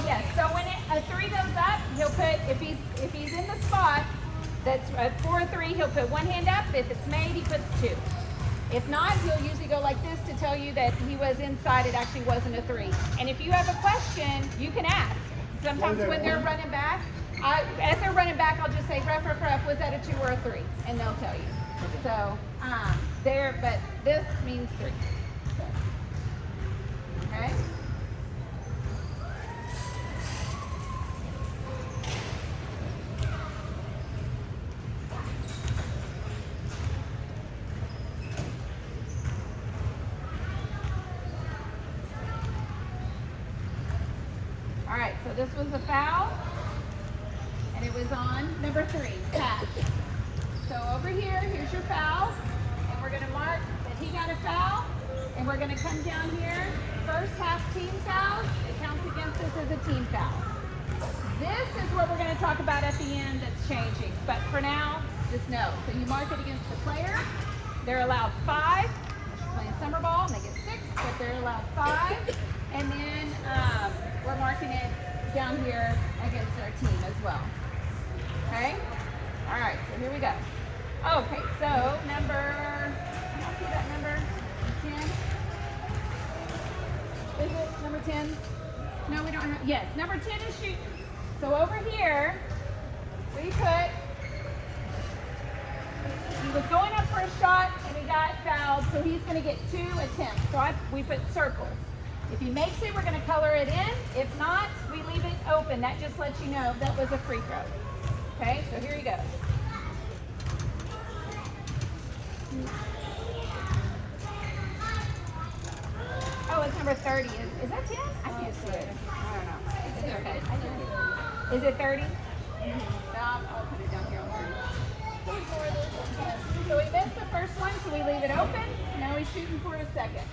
yes, so when a 3 goes up, he'll put, if he's in the spot that's for a 3, he'll put one hand up. If it's made, he puts 2. If not, he'll usually go like this to tell you that he was inside, it actually wasn't a 3. And if you have a question, you can ask. Sometimes when they're running back, as they're running back, I'll just say, ref, was that a 2 or a 3? And they'll tell you. So, but this means 3. Okay? All right, so this was a foul, and it was on number 3, Pat. So over here, here's your fouls, and we're gonna mark that he got a foul, and we're gonna come down here. First half team fouls, it counts against us as a team foul. This is what we're gonna talk about at the end that's changing, but for now, just know. So you mark it against the player. They're allowed 5. They're playing summer ball, and they get 6, but they're allowed 5. And then we're marking it down here against our team as well. Okay? All right, so here we go. Okay, so number, I don't see that number, 10. Is it number 10? No, we don't have, yes, number 10 is shooting. So over here, we put, he was going up for a shot and he got fouled, so he's gonna get 2 attempts. So we put circles. If he makes it, we're gonna color it in. If not, we leave it open. That just lets you know that was a free throw. Okay, so here he goes. Oh, it's number 30. Is that 10? I can't see it. I don't know. Is it 30? I'll put it down here on 30. So we missed the first one, so we leave it open. Now he's shooting for a second.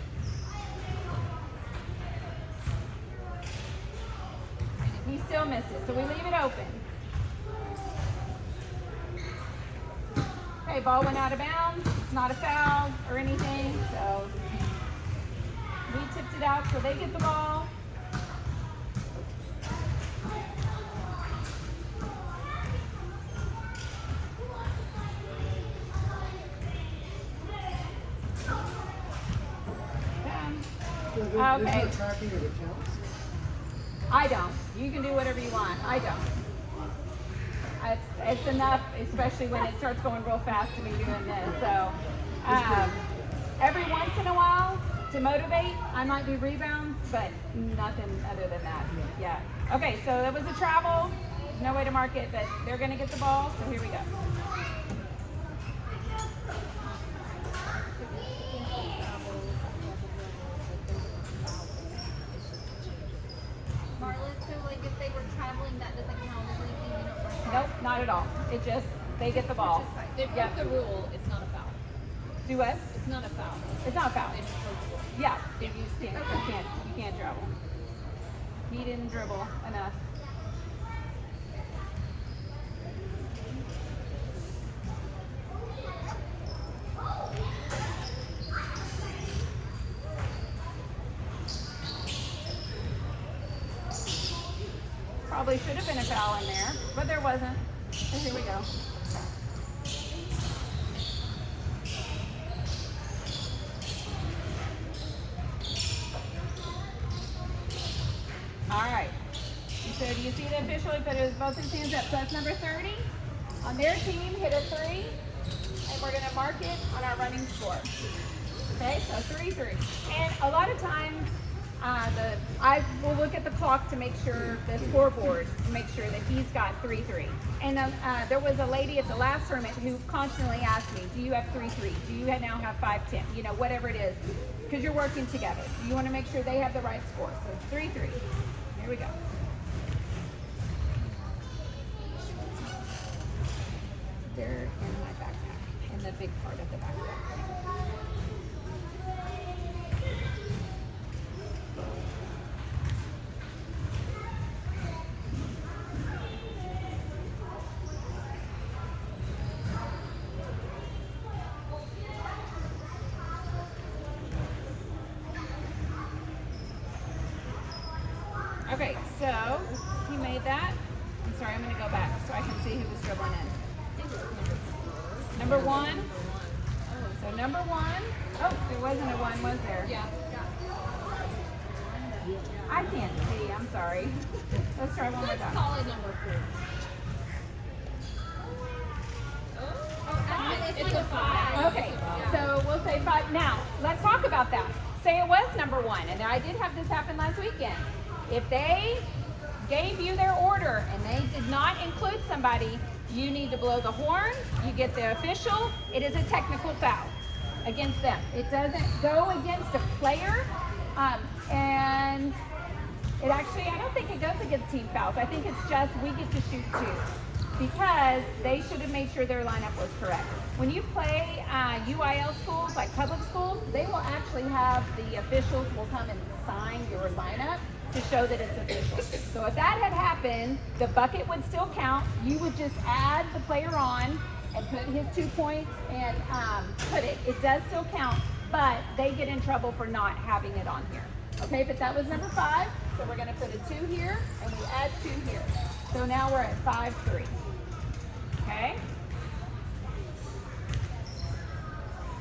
He still missed it, so we leave it open. Okay, ball went out of bounds. It's not a foul or anything, so we tipped it out, so they get the ball. Okay. Tracking of accounts? I don't. You can do whatever you want. I don't. It's enough, especially when it starts going real fast to be doing this. So every once in a while, to motivate, I might do rebounds, but nothing other than that. Yeah. Okay, so that was a travel. There's no way to mark it, but they're going to get the ball, so here we go. Nope, not at all. It just, they get the ball. They broke the rule, it's not a foul. Do what? It's not a foul. It's not a foul. They just broke the rule. Yeah, if you stand, you can't dribble. He didn't dribble enough. Probably should have been a foul in there, but there wasn't. So here we go. All right. So do you see the official? He put both his hands up. So that's number 30. On their team, hit a 3, and we're going to mark it on our running score. Okay, so 3-3. And a lot of times, I will look at the clock to make sure, the scoreboard, to make sure that he's got 3-3. And there was a lady at the last tournament who constantly asked me, do you have 3-3? Do you now have 5-10? You know, whatever it is, because you're working together. You want to make sure they have the right score. So it's 3-3. Here we go. They're in my backpack, in the big part of the backpack. Okay, so he made that. I'm sorry, I'm going to go back so I can see who was dribbling in. Number 1. So number 1. Oh, there wasn't a 1, was there? Yeah. I can't see. I'm sorry. Let's try one more Let's time. call it number 4. It's a 5. Okay, so we'll say 5. Now, let's talk about that. Say it was number 1, and I did have this happen last weekend. If they gave you their order and they did not include somebody, you need to blow the horn. You get the official. It is a technical foul against them. It doesn't go against a player, and it actually, I don't think it goes against team fouls. I think it's just we get to shoot 2 because they should have made sure their lineup was correct. When you play UIL schools, like public schools, they will actually have the officials will come and sign your lineup to show that it's official. So if that had happened, the bucket would still count. You would just add the player on and put his 2 points and put it. It does still count, but they get in trouble for not having it on here. Okay, but that was number 5. So we're going to put a 2 here and we add 2 here. So now we're at 5-3. Okay?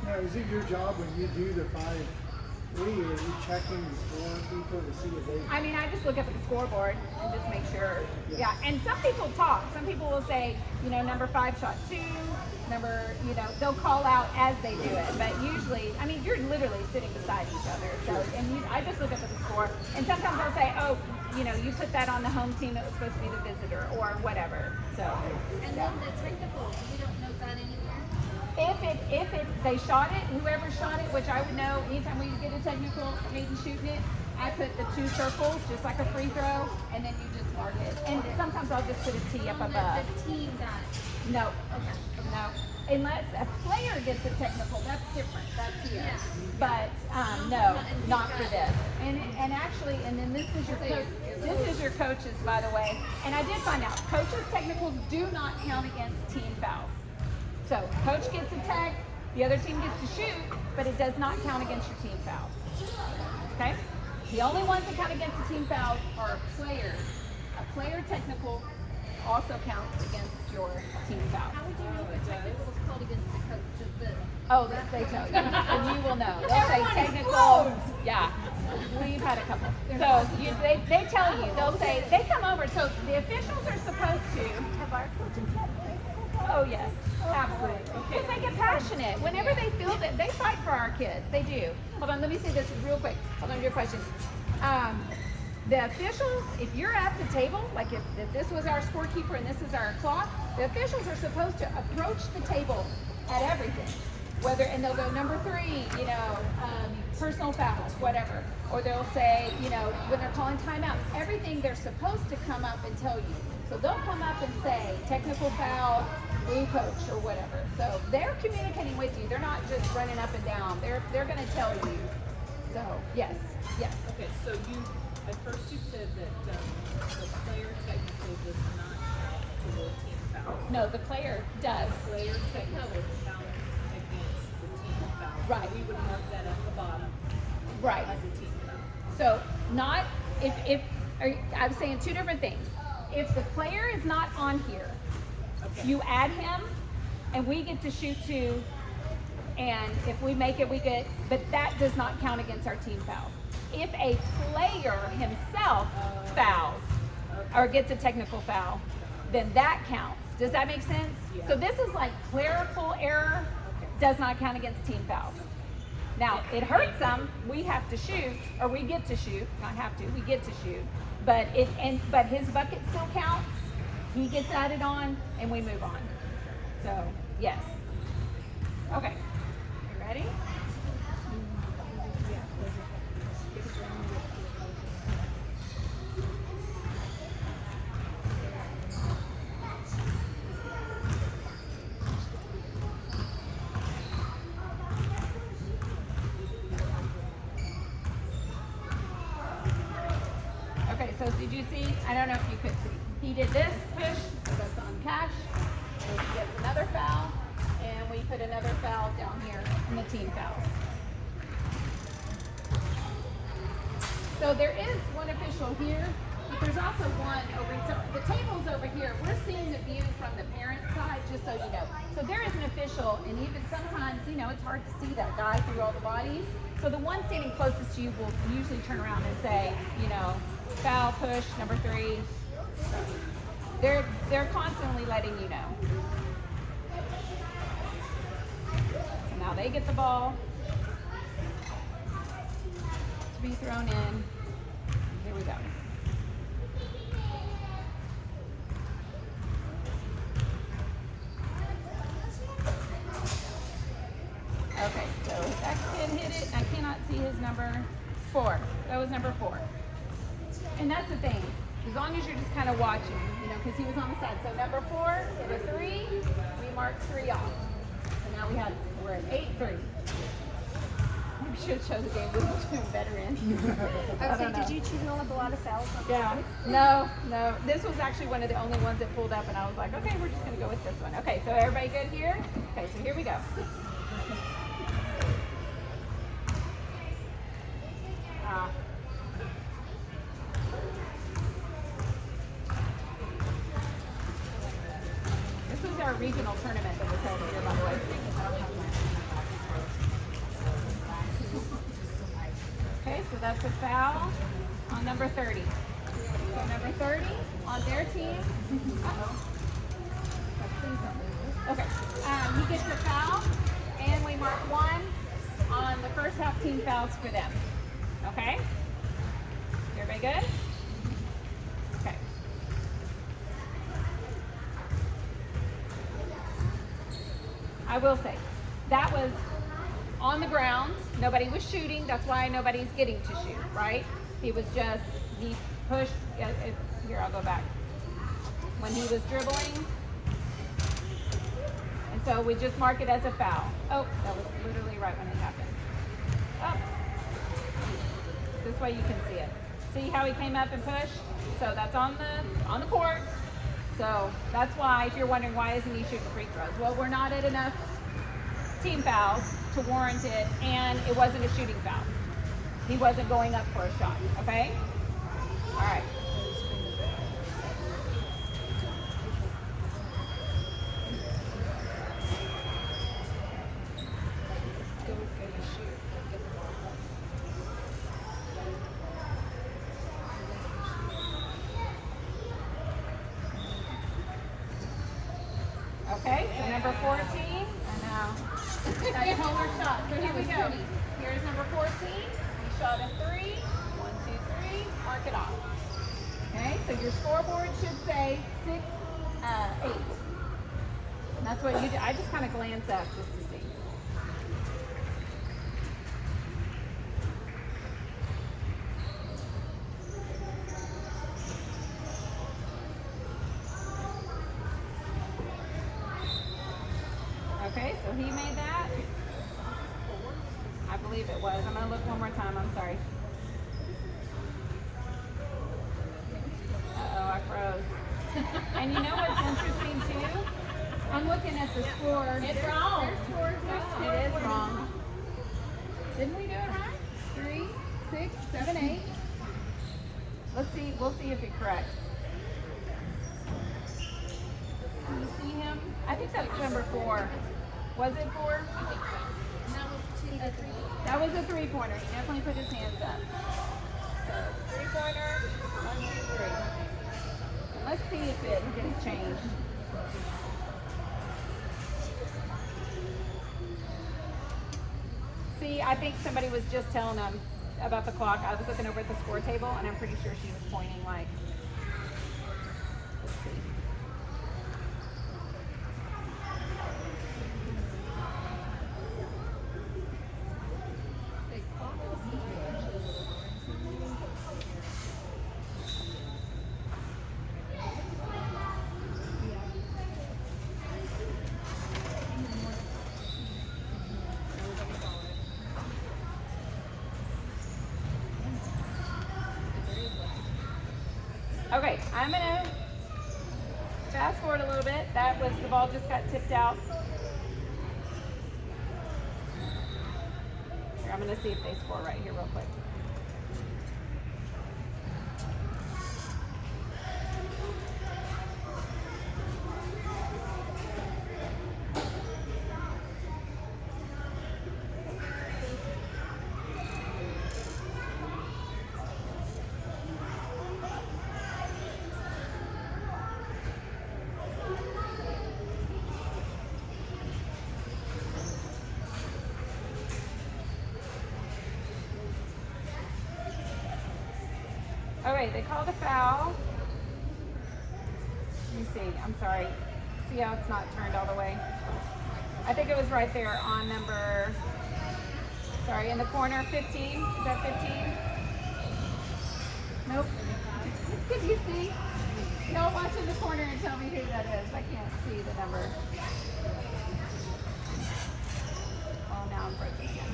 Now, is it your job when you do the 5-3, are you checking the score people to see if they... I mean, I just look up at the scoreboard and just make sure. Yeah, and some people talk. Some people will say, number 5 shot 2, they'll call out as they do it. But usually, I mean, you're literally sitting beside each other. So, I just look up at the score. And sometimes I'll say, oh, you put that on the home team that was supposed to be the visitor or whatever. So. And then the technical, we don't note that anywhere. If they shot it, whoever shot it, which I would know anytime we get a technical, Hayden shooting it, I put the 2 circles, just like a free throw, and then you just mark it. And sometimes I'll just put a T up above. The team got it. No, no. Unless a player gets a technical, that's different. That's here. Yeah. But no, not for this. And actually, and then this is your coach. This is your coaches, by the way. And I did find out coaches' technicals do not count against team fouls. So coach gets a tech, the other team gets to shoot, but it does not count against your team fouls. Okay? The only ones that count against the team fouls are players. A player technical also counts against your team fouls. How would you know if a technical was called against the coach? Just the... Oh, they tell you, and you will know. They'll say technical. Yeah, we've had a couple. So they tell you. They'll say they come over. So the officials are supposed to have our coaches had technical. Oh yes, absolutely. Because they get passionate. Whenever they feel that they fight for our kids, they do. Hold on, let me say this real quick. Hold on to your question. The officials, if you're at the table, like if this was our scorekeeper and this is our clock, the officials are supposed to approach the table at everything. And they'll go number 3, personal fouls, whatever. Or they'll say, when they're calling timeouts, everything they're supposed to come up and tell you. So they'll come up and say, technical foul, blue coach, or whatever. So they're communicating with you. They're not just running up and down. They're going to tell you. So, yes. Okay, so at first you said that the player technical does not count toward team fouls. No, the player does. The player technical counts against the team foul. Right. So we would mark that at the bottom. Right. As a team foul. So not if I'm saying 2 different things. If the player is not on here, Okay. you add him, and we get to shoot 2. And if we make it, we get. But that does not count against our team fouls. If a player himself fouls or gets a technical foul, then that counts. Does that make sense? Yeah. So this is like clerical error, does not count against team fouls. Now, it hurts them. We have to shoot, or we get to shoot. Not have to. We get to shoot. But his bucket still counts. He gets added on, and we move on. So yes. Okay. You ready? Okay, so did you see? I don't know if you could see. He did this push, so that's on cash. And he gets another foul, and we put another foul down here in the team fouls. So there is one official here But there's also one over, so the table's over here. We're seeing the view from the parent side, just so you know. So there is an official, and even sometimes, you know, it's hard to see that guy through all the bodies. So the one standing closest to you will usually turn around and say, you know, foul, push, number 3. They're constantly letting you know. So now they get the ball to be thrown in. Here we go. Okay, so that kid hit it. I cannot see his number 4. That was number 4. And that's the thing. As long as you're just kind of watching, you know, because he was on the side. So number 4 hit a 3. We marked 3 off. So now we're at 8-3. We should show the game we were doing better in. I was saying, did you two know a lot of fouls on Yeah. No. This was actually one of the only ones that pulled up, and I was like, okay, we're just going to go with this one. Okay, so everybody good here? Okay, so here we go. This was our regional tournament that was held here, by the way. Okay, so that's a foul on number 30. So number 30 on their team. Uh-oh. Please don't lose this. Okay, he gets a foul, and we mark 1 on the first half team fouls for them. Okay? Everybody good? Okay. I will say, that was on the ground. Nobody was shooting. That's why nobody's getting to shoot, right? He pushed. Here, I'll go back. When he was dribbling. And so we just mark it as a foul. Oh, that was literally right when it happened. Oh. This way you can see it. See how he came up and pushed? So that's on the court. So that's why, if you're wondering why isn't he shooting free throws? Well, we're not at enough team fouls to warrant it, and it wasn't a shooting foul. He wasn't going up for a shot, okay? All right. Okay, so number 14, I know. That's Homer's shot. So here we go. Here's number 14. He shot a 3. 1, 2, 3. Mark it off. Okay, so your scoreboard should say 6, 8. And that's what you do. I just kind of glance up just to see. Okay, so he made that. I believe it was. I'm going to look one more time. I'm sorry. Uh-oh, I froze. And you know what's interesting, too? I'm looking at the score. It's wrong. Their score's wrong. It is wrong. Didn't we do it right? 3, 6, 7, 8. Let's see. We'll see if it corrects. Can you see him? I think that's number 4. Was it 4? That was a 3-pointer. He definitely put his hands up. So 3-pointer, 1, 2, 3. And let's see if it gets changed. See, I think somebody was just telling them about the clock. I was looking over at the score table, and I'm pretty sure she was pointing like. Let's see. Okay, I'm gonna fast forward a little bit. That was, the ball just got tipped out. Here, I'm gonna see if they score right here real quick. All right, they called a foul. Let me see. I'm sorry. See how it's not turned all the way? I think it was right there on number, sorry, in the corner, 15. Is that 15? Nope. Can you see? Y'all watch in the corner and tell me who that is. I can't see the number. Oh, now I'm frozen again.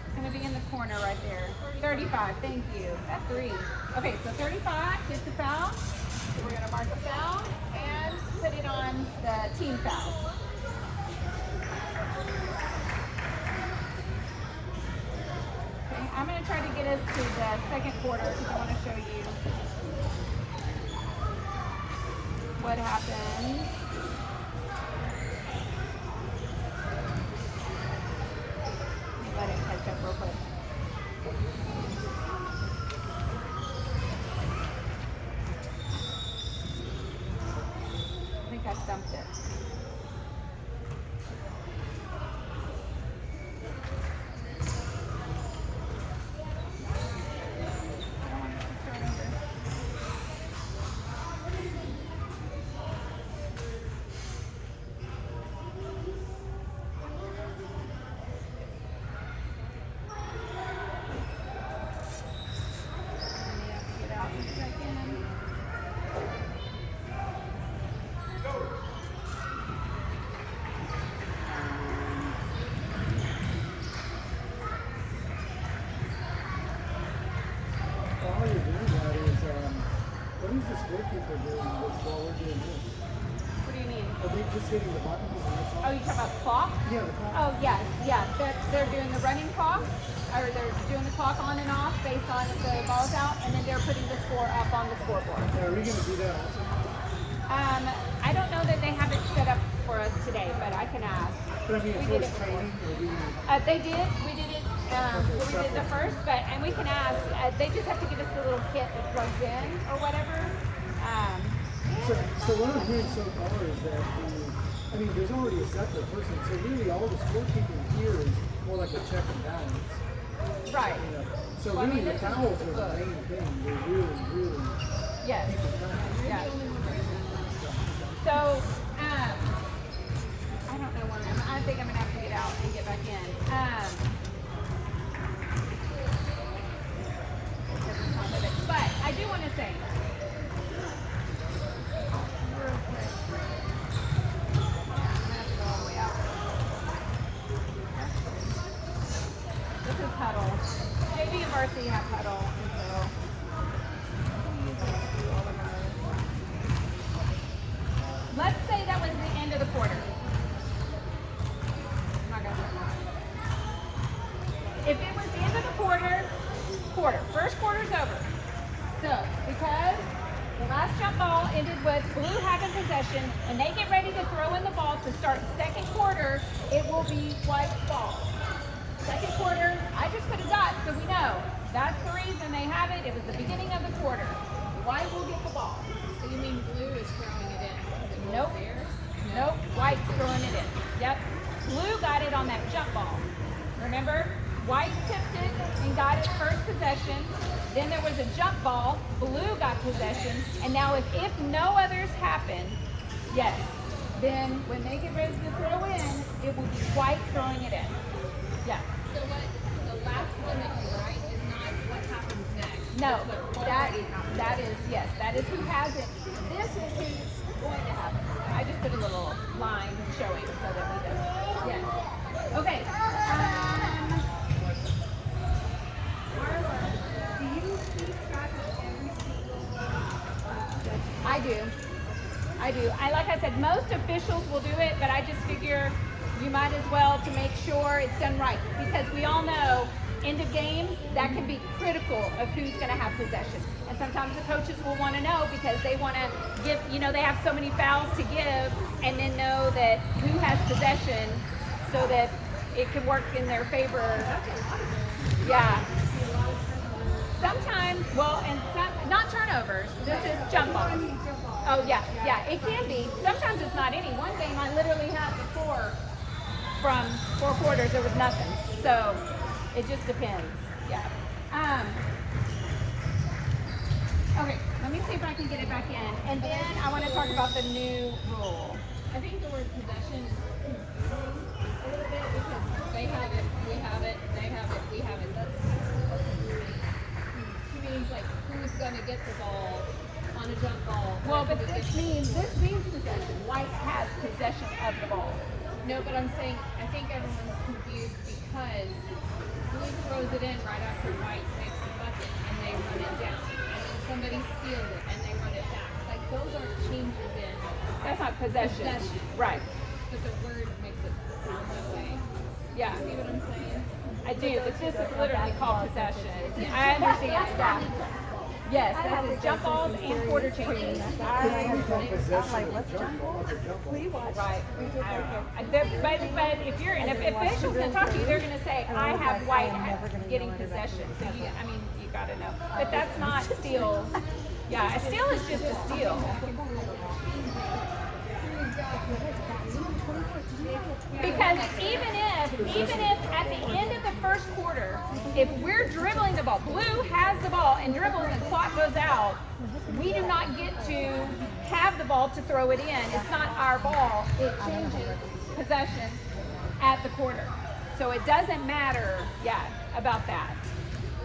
It's going to be in the corner right there. 35, thank you. At 3. Okay, so 35 gets the foul. So we're going to mark a foul and put it on the team foul. Okay, I'm going to try to get us to the second quarter because I want to show you what happens. Let it catch up real quick. I think I stumped it. While you're doing that is, what is the scorekeeper doing this while we're doing this? What do you mean? Are they just hitting the buttons and that's all? Oh, you talking about the clock? Yeah, the clock. Oh, yes, yeah. They're doing the running clock, or they're doing the clock on and off based on if the ball's out, and then they're putting the score up on the scoreboard. Are we going to do that also? I don't know that they have it set up for us today, but I can ask. But I mean, We as did far as it training, or we... They did. We did it. We did the first, and we can ask. They just have to give us the little kit that plugs in or whatever. So what I'm hearing so far is that there's already a separate person, so really all the scorekeeping here is more like a check and balance. Right. You know? So Well, I really mean, the this is fouls the are the book. main thing. They're really Yes. keeping track. Yeah. So, I don't know where I think I'm gonna have to get out and get back in. But I do want to say, real quick. I'm gonna have to go all the way out. This is huddle. JV and varsity have huddle, and so we use it to do all of our. Let's say that was the end of the quarter. I'm not gonna say that. If it was the end of the quarter, first quarter's over. So, because the last jump ball ended with blue having possession, and they get ready to throw in the ball to start the second quarter, it will be white ball. Second quarter, I just put a dot so we know. That's the reason they have it. It was the beginning of the quarter. White will get the ball. So you mean blue is throwing it in? Nope. Nope. White's throwing it in. Yep. Blue got it on that jump ball. Remember? White tipped it and got it first possession. Then there was a jump ball. Blue got possession. And now if no others happen, yes, then when they get ready to throw in, it will be white throwing it in. Yeah. So what the last one that you write is not what happens next. No, It's what that already happened. that is, yes, that is who has it. This is who's going to have it. I just put a little line showing so that we know. Yes. Okay. Do you keep track of every single I do. Like I said, most officials will do it, but I just figure you might as well to make sure it's done right, because we all know end of games, that can be critical of who's going to have possession. And sometimes the coaches will want to know because they want to give, they have so many fouls to give, and then know that who has possession so that it can work in their favor. Yeah. Sometimes, and some, not turnovers. This is jump balls. Oh yeah, it can be. Sometimes it's not any. One game I literally had before from 4 quarters there was nothing. So it just depends. Yeah. Okay, let me see if I can get it back in. And then I want to talk about the new rule. I think the word possession is confusing a little bit because they have it, we have it, they have it, we have it. That's she means like who's gonna get the ball on a jump ball. Well, but this means possession. White has possession of the ball. No, but I'm saying I think everyone's confused because blue throws it in right after white makes the bucket and they run it down. And then somebody steals it and they run it back. Like those aren't changes in That's not possession. Right. but the word makes it sound that way. Yeah. See what I'm saying? I do, but this is literally called possession. I understand that. Yes, that is jump balls and quarter changes. Could you become possession of a jump ball, Right. I don't know. But if you're in, if officials can talk to you, they're going to say, I have white getting possession. So you, I mean, you got to know. But that's not steal. Yeah, a steal is just a steal. Because even if at the end of the first quarter, if we're dribbling the ball, blue has the ball and dribbles and clock goes out, we do not get to have the ball to throw it in. It's not our ball. It changes possession at the quarter. So it doesn't matter, about that.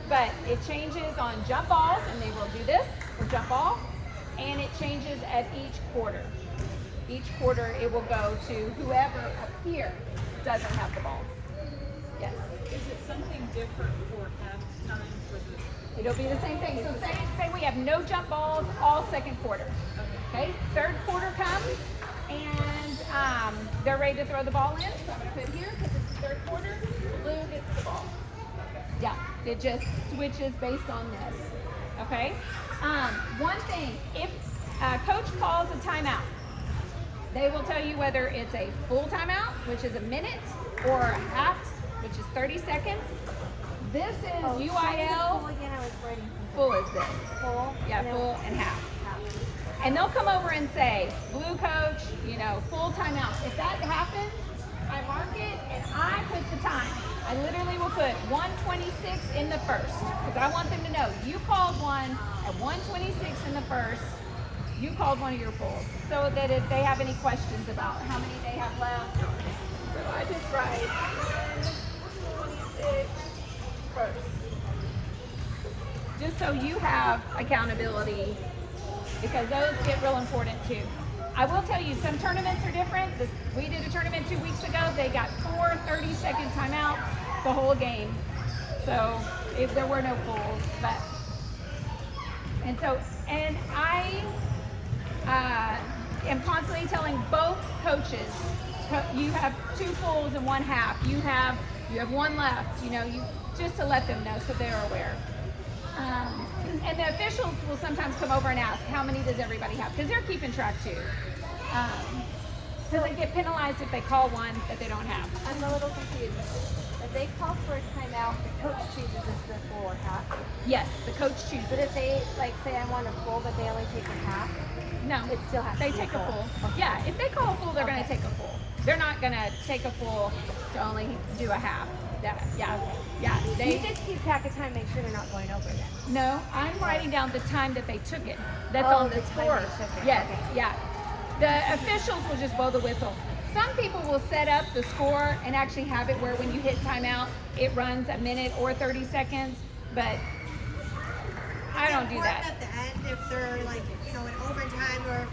But it changes on jump balls, and they will do this for jump ball, and it changes at each quarter. Each quarter, it will go to whoever up here doesn't have the ball. Yes. Is it something different for halftime for the It'll be the same thing. So say we have no jump balls all second quarter. Okay. Third quarter comes, and they're ready to throw the ball in. So I'm going to put it here because it's the third quarter. Blue gets the ball. Yeah. It just switches based on this. Okay. One thing, if coach calls a timeout, they will tell you whether it's a full timeout, which is a minute, or a half, which is 30 seconds. This is UIL. Full is this. Full? Yeah, full and half. And they'll come over and say, blue coach, full timeout. If that happens, I mark it and I put the time. I literally will put 1:26 in the first because I want them to know you called one at 1:26 in the first. You called one of your fulls, so that if they have any questions about how many they have left, so I just write 1:26 first. Just so you have accountability, because those get real important too. I will tell you, some tournaments are different. We did a tournament 2 weeks ago. They got 4 30-second timeouts the whole game. So if there were no fulls, and I am constantly telling both coaches, you have 2 fulls and 1 half. You have one left. You just to let them know so they're aware. And the officials will sometimes come over and ask, how many does everybody have? Because they're keeping track too. So they get penalized if they call one that they don't have. I'm a little confused. If they call for a timeout, the coach chooses if they're full or half. Yes, the coach chooses. But if they, say I want a full, but they only take a half, No, it still has to they be take a full. full. Yeah, if they call a full, they're going to take a full. They're not going to take a full to only do a half. Yeah. You just keep track of time, make sure they're not going over then. No, I'm writing down the time that they took it. That's Oh, on the the time score. they took it. Yes, Okay. yeah. The officials will just blow the whistle. Some people will set up the score and actually have it where when you hit timeout, it runs a minute or 30 seconds, but I don't do that. At the end, if they're in overtime, or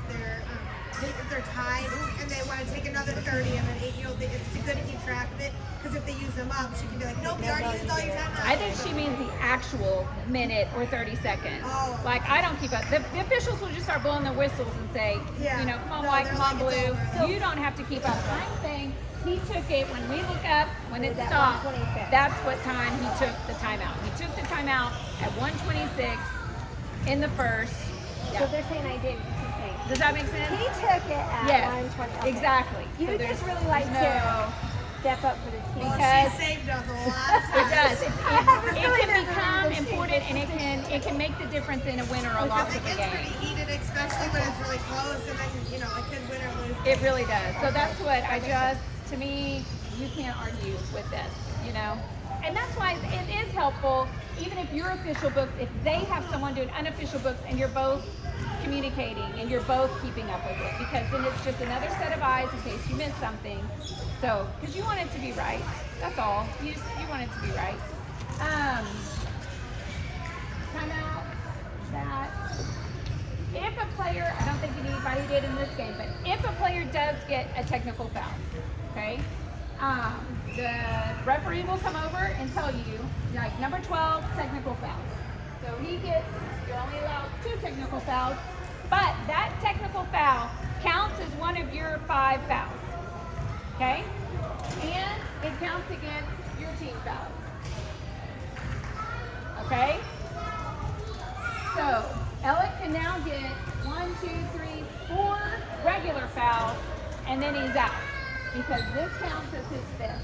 if they're tied and they want to take another 30, and then it's good to keep track of it, because if they use them up, she can be like, nope, you already used all your time. I think she means the actual minute or 30 seconds. Oh. I don't keep up. The officials will just start blowing their whistles and say, Yeah. come on No, white, they're come on like, it's blue. over. You don't have to keep up. I'm saying he took it when we look up, when it Was at stopped. 1:26. That's what time he took the timeout. He took the timeout at 1:26 in the first. So Yeah. if they're saying I didn't, keep saying. Does that make sense? He took it at Yes, 1:20. Okay. exactly. You So would there's just really like no- to step up for the team. Well, because- she saved us a lot. It does. It really can doesn't become really important, and it can make the difference in a win or a loss Because of it the gets game. pretty heated, especially when it's really close, and then it could win or lose. It really does. So that's what to me, you can't argue with this, And that's why it is helpful even if your official books, if they have someone doing unofficial books and you're both communicating and you're both keeping up with it, because then it's just another set of eyes in case you miss something. So, because you want it to be right, that's all. You want it to be right. Timeout. That. If a player, I don't think anybody did in this game, but if a player does get a technical foul, okay, the referee will come over and tell you, like number 12, technical foul. So you're only allowed 2 technical fouls, but that technical foul counts as one of your 5 fouls, okay? And it counts against your team fouls, okay? So Alec can now get 1, 2, 3, 4 regular fouls, and then he's out because this counts as his 5th.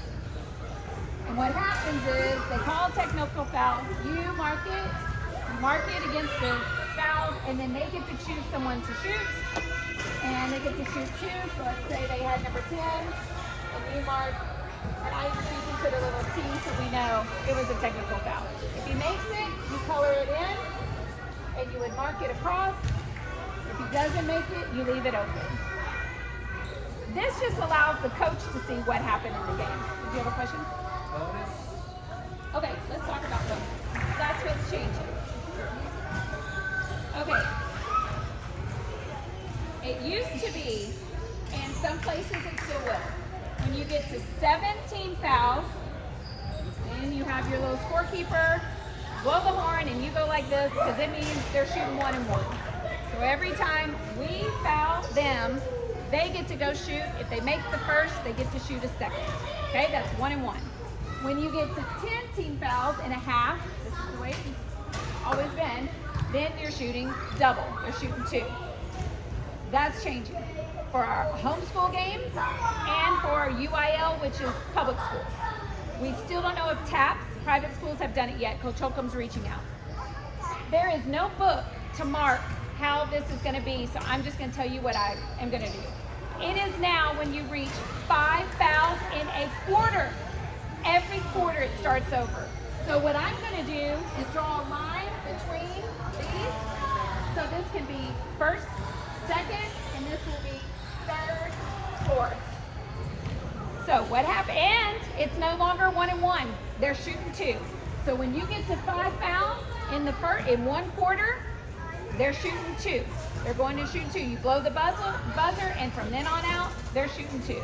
And what happens is they call technical foul. You mark it against the fouls, and then they get to choose someone to shoot, and they get to shoot 2. So let's say they had number 10, and you mark. And I usually put a little T so we know it was a technical foul. If he makes it, you color it in. And you would mark it across. If he doesn't make it, you leave it open. This just allows the coach to see what happened in the game. Did you have a question? Bonus. Okay, let's talk about bonus. That's what's changing. Okay. It used to be, and some places it still will, when you get to 17 fouls, and you have your little scorekeeper, blow the horn and you go like this because it means they're shooting 1 and 1. So every time we foul them, they get to go shoot. If they make the first, they get to shoot a second. Okay, that's 1 and 1. When you get to 10 team fouls and a half, this is the way it's always been, then you're shooting double. They're shooting 2. That's changing for our homeschool games and for our UIL, which is public schools. We still don't know if TAPS, private schools, have done it yet. Coach Holcomb's reaching out. There is no book to mark how this is going to be, so I'm just going to tell you what I am going to do. It is now when you reach 5 fouls in a quarter. Every quarter it starts over. So what I'm going to do is draw a line between these. So this can be first, second, and this will be third, fourth. So what happened? And it's no longer 1 and 1. They're shooting 2. So when you get to 5 fouls in 1 quarter, they're shooting 2. They're going to shoot 2. You blow the buzzer, and from then on out, they're shooting 2.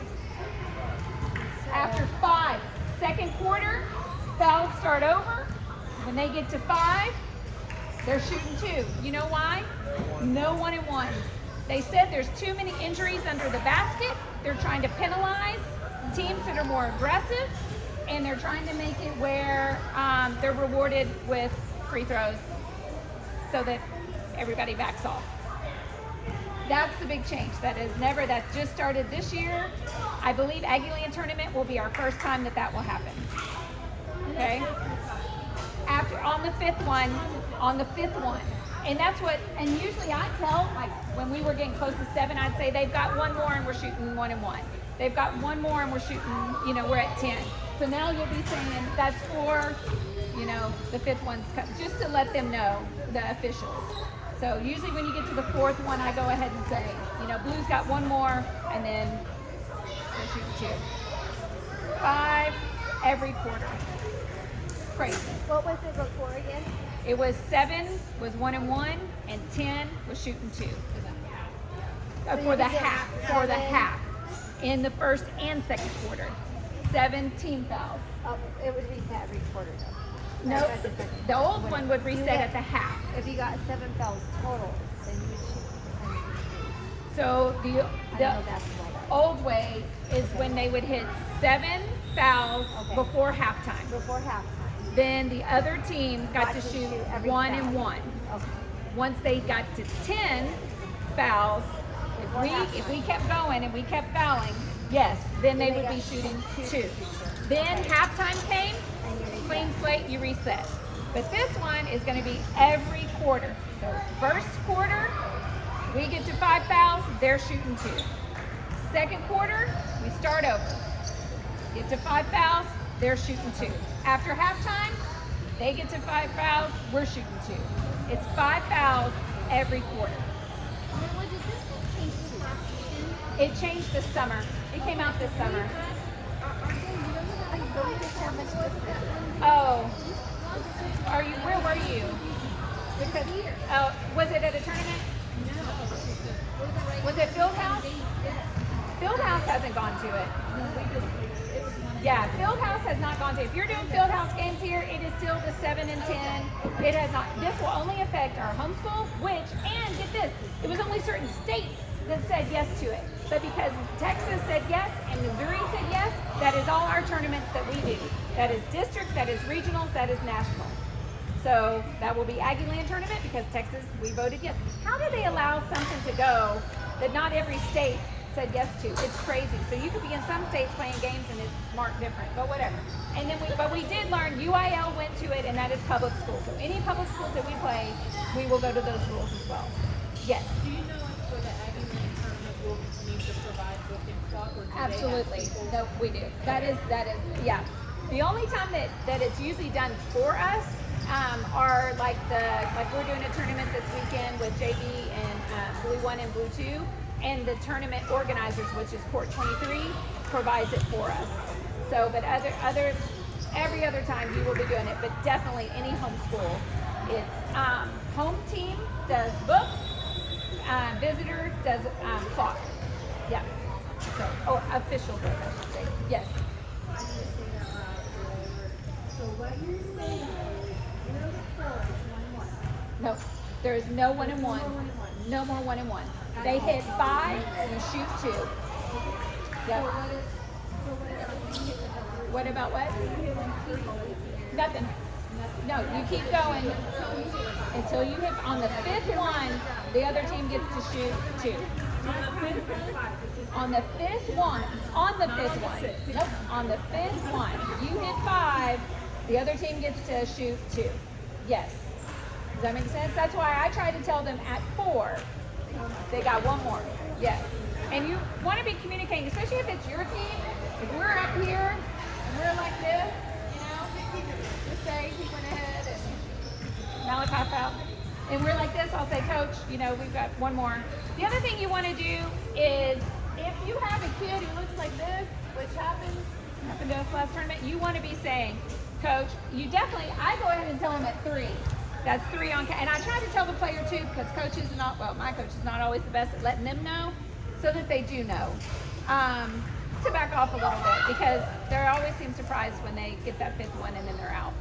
After 5, second quarter, fouls start over. When they get to 5, they're shooting 2. You know why? No 1 and 1. They said there's too many injuries under the basket. They're trying to penalize teams that are more aggressive, and they're trying to make it where they're rewarded with free throws so that everybody backs off. That's the big change. That just started this year. I believe Aggieland tournament will be our first time that will happen. Okay? On the fifth one. And that's what, and usually I tell, like when we were getting close to 7, I'd say they've got 1 more and we're shooting 1 and 1. They've got 1 more and we're shooting, we're at 10. So now you'll be saying that's 4, the 5th one's coming, just to let them know, the officials. So usually when you get to the 4th one, I go ahead and say, blue's got 1 more, and then they're shooting 2. 5 every quarter. Crazy. What was it before again? It was 7 was 1 and 1, and 10 was shooting 2. For the half. In the first and second quarter. 17 fouls. Oh, it would reset every quarter though. No, the old one would reset at the half. If you got 7 fouls total, then you would shoot. So the old way is when they would hit 7 fouls before halftime. Before halftime. Then the other team got to shoot every 1 foul. and 1. Okay. Once they got to 10 fouls, if we kept going and we kept fouling, yes, then they would be shooting 2. Then halftime came, clean slate, you reset. But this one is going to be every quarter. So first quarter, we get to 5 fouls, they're shooting 2. Second quarter, we start over. Get to 5 fouls, they're shooting 2. After halftime, They get to 5 fouls, we're shooting 2. It's 5 fouls every quarter. Well, did this just change this last weekend? It changed this summer. It came out this summer. Are they really having voted so much different? Oh, are you? Where were you? Because was it at a tournament? Was it Fieldhouse? Fieldhouse hasn't gone to it. Yeah, Fieldhouse has not gone to it. If you're doing Fieldhouse games here, it is still the 7 and 10. It has not. This will only affect our homeschool, which, and get this, it was only certain states that said yes to it. But because Texas said yes and Missouri said yes, that is all our tournaments that we do. That is district, that is regionals, that is national. So that will be Aggie Land tournament because Texas, we voted yes. How do they allow something to go that not every state said yes to? It's crazy. So you could be in some states playing games and it's marked different, but whatever. And then we did learn UIL went to it, and that is public school. So any public schools that we play, we will go to those rules as well. Yes. Do you know if for the Aggie Land tournament we'll need to provide book and clock, or do Absolutely. No, we do. That is, yeah. The only time that it's usually done for us are like we're doing a tournament this weekend with JV and Blue 1 and Blue 2, and the tournament organizers, which is Court 23, provides it for us. So, but every other time you will be doing it, but definitely any homeschool, it's home team does book, visitor does clock. Yeah. So, or official book, I should say. Yes. I need to say that loud. So what you're saying is, 0 to 4 is 1-1. No, there is no 1 and 1. No more 1 and 1. They hit 5, you shoot 2. Yep. What about what? Nothing. No, you keep going until you hit on the 5th one. The other team gets to shoot 2. On the 5th one. On the 5th one. Nope. On the 5th one. You hit 5. The other team gets to shoot 2. Yes. Does that make sense? That's why I try to tell them at 4. They got 1 more. Yes. And you want to be communicating, especially if it's your team. If we're up here and we're like this, just say he went ahead and Malachi fouled. And we're like this, I'll say, Coach, we've got 1 more. The other thing you want to do is, if you have a kid who looks like this, which happened to us last tournament, you want to be saying, Coach, I go ahead and tell him at 3. That's 3 on, and I try to tell the player too, because my coach is not always the best at letting them know, so that they do know. To back off a little bit, because they always seem surprised when they get that 5th one and then they're out.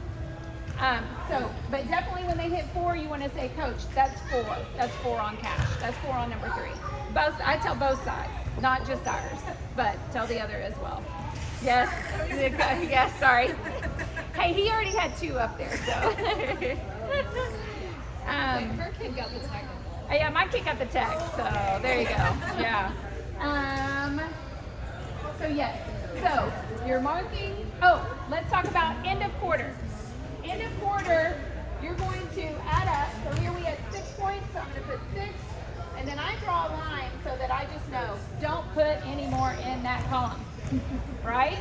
But definitely when they hit 4, you want to say, Coach, that's 4. That's 4 on cash. That's 4 on number 3. I tell both sides, not just ours, but tell the other as well. Yes. Yes. Sorry. Hey, he already had 2 up there, so. Her kid got the tech. Yeah, my kid got the text, so there you go. Yeah. So yes. So you're marking. Oh, let's talk about end of quarter. End of quarter, you're going to add up. So here we had 6 points, so I'm going to put 6. And then I draw a line so that I just know, don't put any more in that column. Right?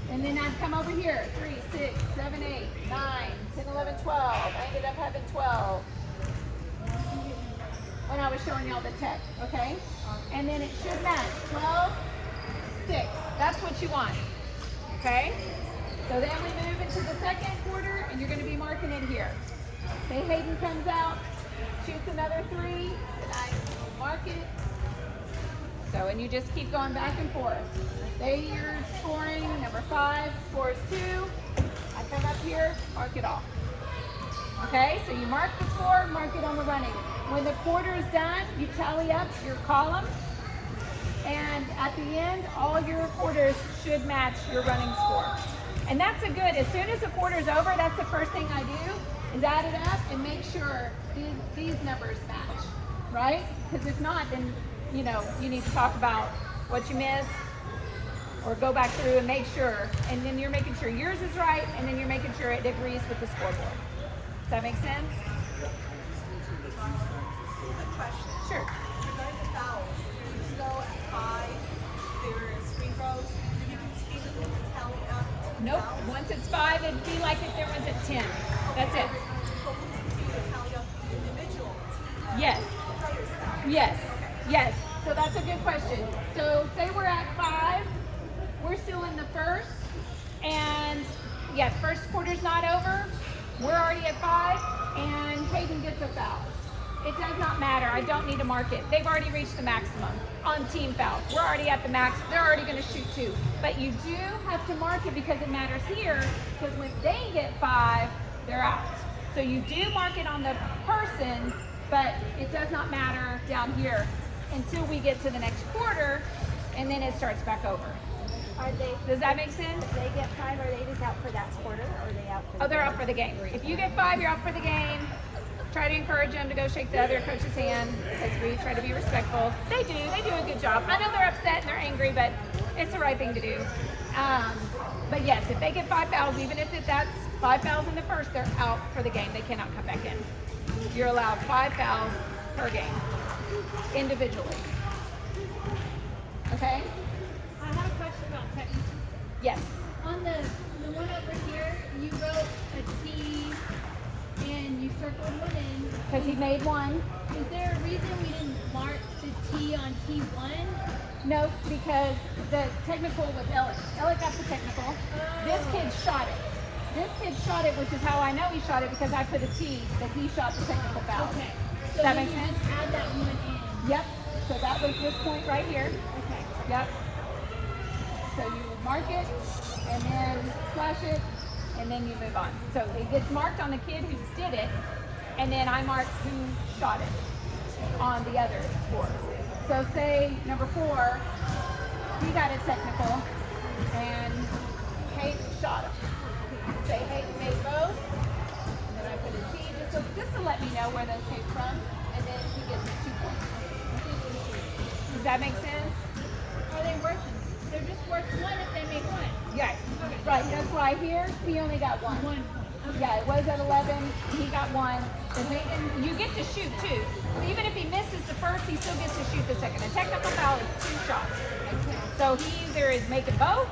And then I'd come over here, 3, 6, 7, 8, 9, 10, 11, 12. I ended up having 12 when I was showing y'all the text, okay? And then it should match, 12, 6. That's what you want, okay? So then we move into the second quarter, and you're going to be marking it here. Say Hayden comes out, shoots another 3, and I mark it. So, and you just keep going back and forth. Say you're scoring, number 5 scores 2. I come up here, mark it off. Okay, so you mark the score, mark it on the running. When the quarter is done, you tally up your column. And at the end, all your quarters should match your running score. And that's as soon as the quarter's over, that's the first thing I do, is add it up and make sure these numbers match, right? Because if not, then, you need to talk about what you missed, or go back through and make sure, and then you're making sure yours is right, and then you're making sure it agrees with the scoreboard. Does that make sense? A question. Sure. Regarding the fouls, you go at 5, there's free throws, do you continue to tally up Nope. Once it's 5, it'd be like if there was a 10. That's it. But we need to do the tally of the individual. Yes. Players now. Yes. Yes. So that's a good question. So say we're at 5. We're still in the first. And yeah, first quarter's not over. We're already at 5. And Hayden gets a foul. It does not matter. I don't need to mark it. They've already reached the maximum on team fouls. We're already at the max. They're already going to shoot 2. But you do have to mark it because it matters here. Because when they get 5, they're out. So you do mark it on the person, but it does not matter down here until we get to the next quarter, and then it starts back over. Are they? Does that make sense? If they get 5, are they just out for that quarter, or are they out for? Oh, they're out for the game. If you get 5, you're out for the game. Try to encourage them to go shake the other coach's hand because we try to be respectful. They do a good job. I know they're upset and they're angry, but it's the right thing to do. But yes, if they get 5 fouls, even if that's 5 fouls in the first, they're out for the game. They cannot come back in. You're allowed 5 fouls per game, individually. Okay? I have a question about technical. Yes. On the one over here, you wrote a T and you circled one in. Because he made one. Is there a reason we didn't mark the T on T1? No, because the technical was Elliot. Elliot got the technical. This kid shot it. This kid shot it, which is how I know he shot it because I put a T that he shot the technical foul. Okay. Does So that we make can sense? just add that one in. Yep. So that was this point right here. Okay. Yep. So you mark it and then slash it and then you move on. So it gets marked on the kid who did it and then I mark who shot it on the other score. So say number 4, he got a technical and Hayden shot him. Say Hayden made both and then I put a T just to let me know where those came from and then he gets 2 points. Does that make sense? Are they worth? They're just worth 1 if they make 1. Yeah, right. That's why here he only got 1. 1 point. Okay. Yeah, it was at 11. He got 1. And you get to shoot 2. So even if he misses the first, he still gets to shoot the second. A technical foul is 2 shots. So he either is making both,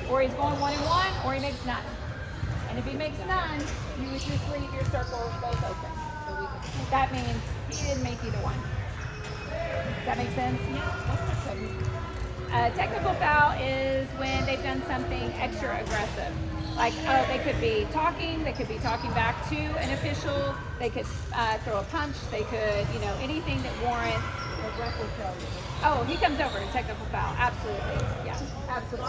or he's going 1 and 1, or he makes none. And if he makes none, you would just leave your circles both open. That means he didn't make either one. Does that make sense? A technical foul is when they've done something extra aggressive. Like, they could be talking back to an official, they could throw a punch, they could, anything that warrants. Oh, he comes over, technical foul, absolutely, yeah, absolutely.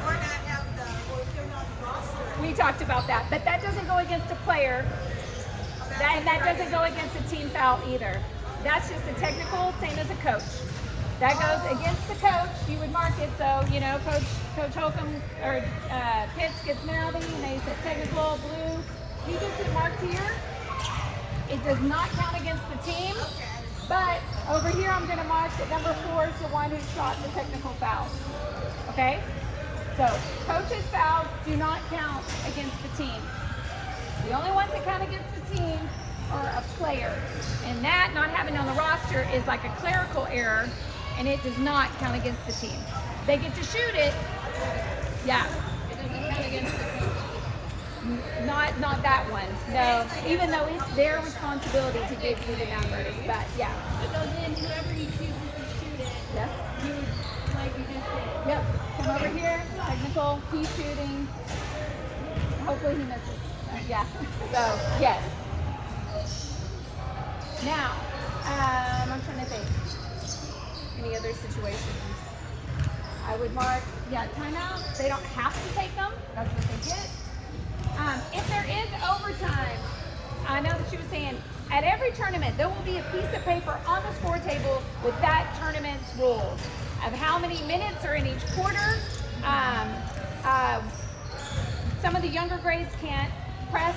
Or not have or if they're not roster. We talked about that, but that doesn't go against a player, and that doesn't go against a team foul either. That's just a technical, same as a coach. That goes against the coach. You would mark it so, Coach Holcomb or Pitts gets mouthy and they said technical, blue. He gets it marked here. It does not count against the team. But over here I'm going to mark that number 4 is the one who shot the technical foul. Okay? So coach's fouls do not count against the team. The only ones that count against the team are a player. And that, not having it on the roster, is like a clerical error, and it does not count against the team. They get to shoot it. Yeah. It doesn't count against the coach. Not that one. No. Even though it's their responsibility to give you the numbers. But yeah. So then whoever you choose to shoot it, Yes. you would, like you just did. Yep. Come over here. Technical. He's shooting. Hopefully he misses. Yeah. So yes. Now, I'm trying to think. Any other situations? I would mark, timeout. They don't have to take them. That's what they get. If there is overtime, I know that she was saying, at every tournament, there will be a piece of paper on the score table with that tournament's rules of how many minutes are in each quarter. Some of the younger grades can't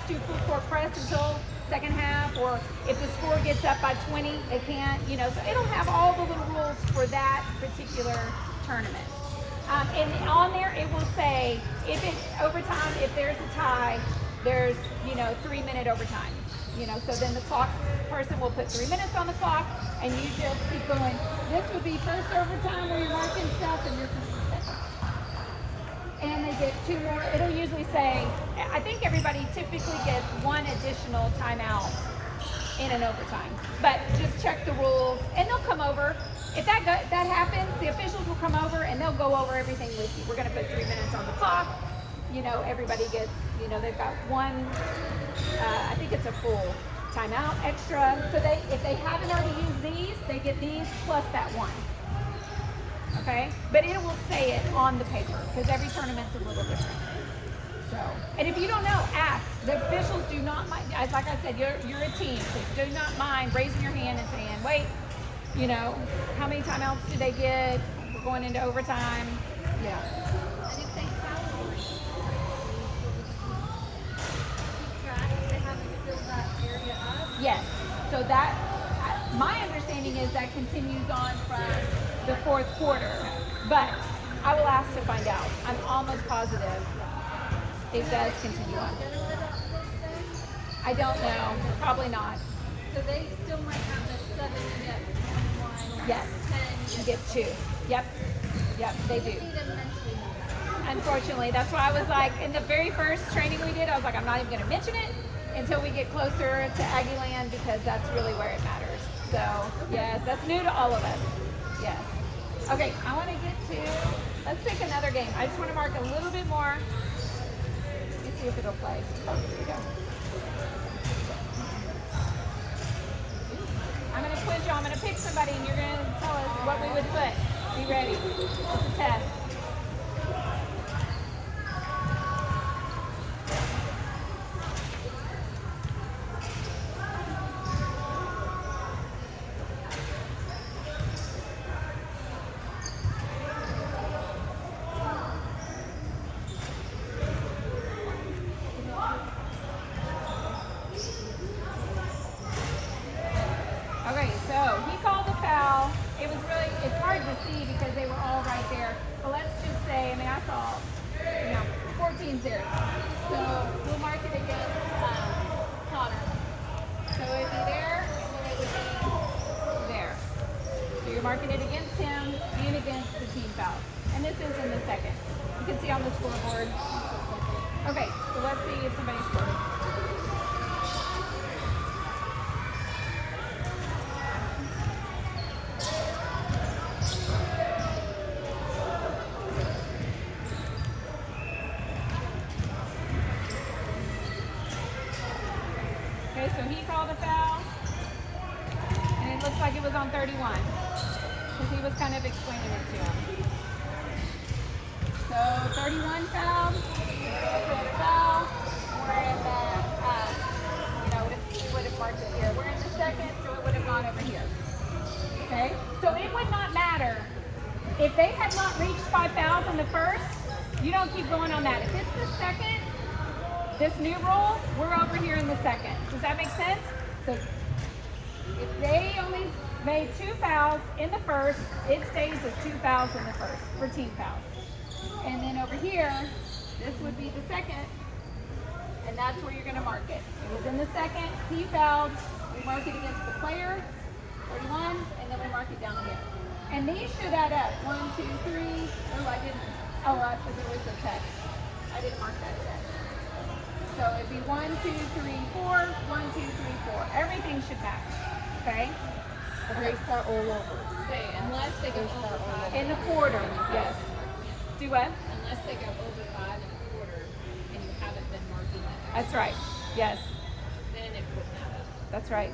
do full court press until second half, or if the score gets up by 20, they can't, so it'll have all the little rules for that particular tournament. And on there, it will say, if it's overtime, if there's a tie, there's, 3-minute overtime. So then the clock person will put 3 minutes on the clock, and you just keep going. This would be first overtime where you're marking stuff, and this is the second. and they get 2 more. It'll usually say, I think everybody typically gets 1 additional timeout in an overtime. But just check the rules, and they'll come over. If that happens, the officials will come over and they'll go over everything with you. We're going to put 3 minutes on the clock. You know, everybody gets, you know, they've got 1, I think it's a full timeout extra. So if they haven't already used these, they get these plus that 1. Okay? But it will say it on the paper because every tournament's a little different. So, and if you don't know, ask. The officials do not mind. Like I said, you're a team, so do not mind raising your hand and saying, wait, you know, how many timeouts do they get? We're going into overtime. Yeah. And if they foul line, keep track. They haven't filled that area up. Yes. So that, my understanding is that continues on from the 4th quarter. But I will ask to find out. I'm almost positive it does continue on. I don't know. Probably not. So they still might have the 7 to get 1. Yes. 10. You get 2. Yep. Yep, they do. See them mentally move. Unfortunately, that's why I was like, in the very first training we did, I was like, I'm not even going to mention it until we get closer to Aggie Land because that's really where it matters. So, yes, that's new to all of us. Yes. Okay, I want to get to, let's pick another game. I just want to mark a little bit more. Let me see if it'll play. Here we go. I'm going to quiz you. I'm going to pick somebody and you're going to tell us what we would put. Be ready. It's a test. Okay, so he called a foul. It's hard to see because they were all right there. But let's just say, I mean, I saw, 14-0. So we'll mark it against Connor. So it would be there, and then it would be there. So you're marking it against him and against the team fouls. And this is in the second. You can see on the scoreboard. Okay, so let's see if somebody scores. Okay, so he called a foul, and it looks like it was on 31, because he was kind of explaining it to him. So 31 fouled, foul, we're in the, we would have marked it here. We're in the second, so it would have gone over here. Okay, so it would not matter. If they had not reached 5 fouls in the first, you don't keep going on that. If it's the second, this new rule, we're over here in the second. Does that make sense? So if they only made 2 fouls in the first, it stays as 2 fouls in the first for team fouls. And then over here, this would be the second, and that's where you're going to mark it. It was in the second, he fouled, we mark it against the player, 31, and then we mark it down here. And these should add up. 1, 2, 3. Oh, I didn't. Oh, but there was a tech. I didn't mark that tech. So it'd be 1, 2, 3, 4. 1, 2, 3, 4. Everything should match. Okay? They start all over. Say, unless they go over 5. In the quarter, yes. Do what? Unless they go over 5 in a quarter and you haven't been marking that. That's right. Yes. Then it wouldn't add up. That's right.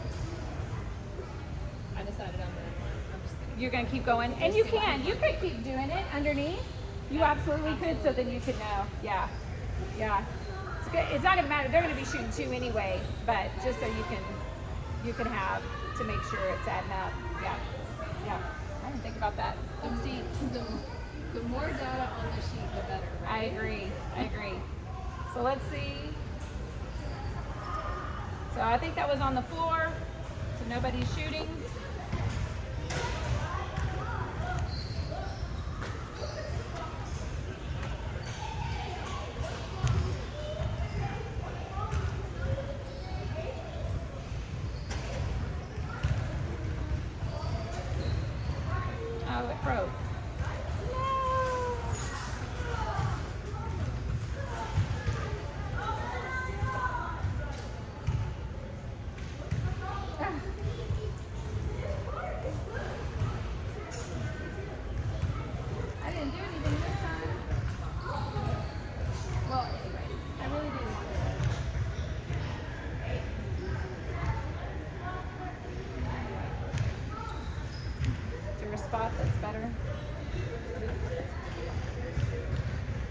I decided I'm just gonna. You're going to keep going. And you can. You could keep doing it underneath. You absolutely could, so then you could know. Yeah. Yeah. It's good. It's not going to matter. They're going to be shooting 2 anyway, but just so you can have to make sure it's adding up. Yeah. Yeah. I didn't think about that. That's deep. The more data on the sheet, the better, right? I agree. So let's see. So I think that was on the floor, so nobody's shooting. Oh, it froze. No. spot that's better.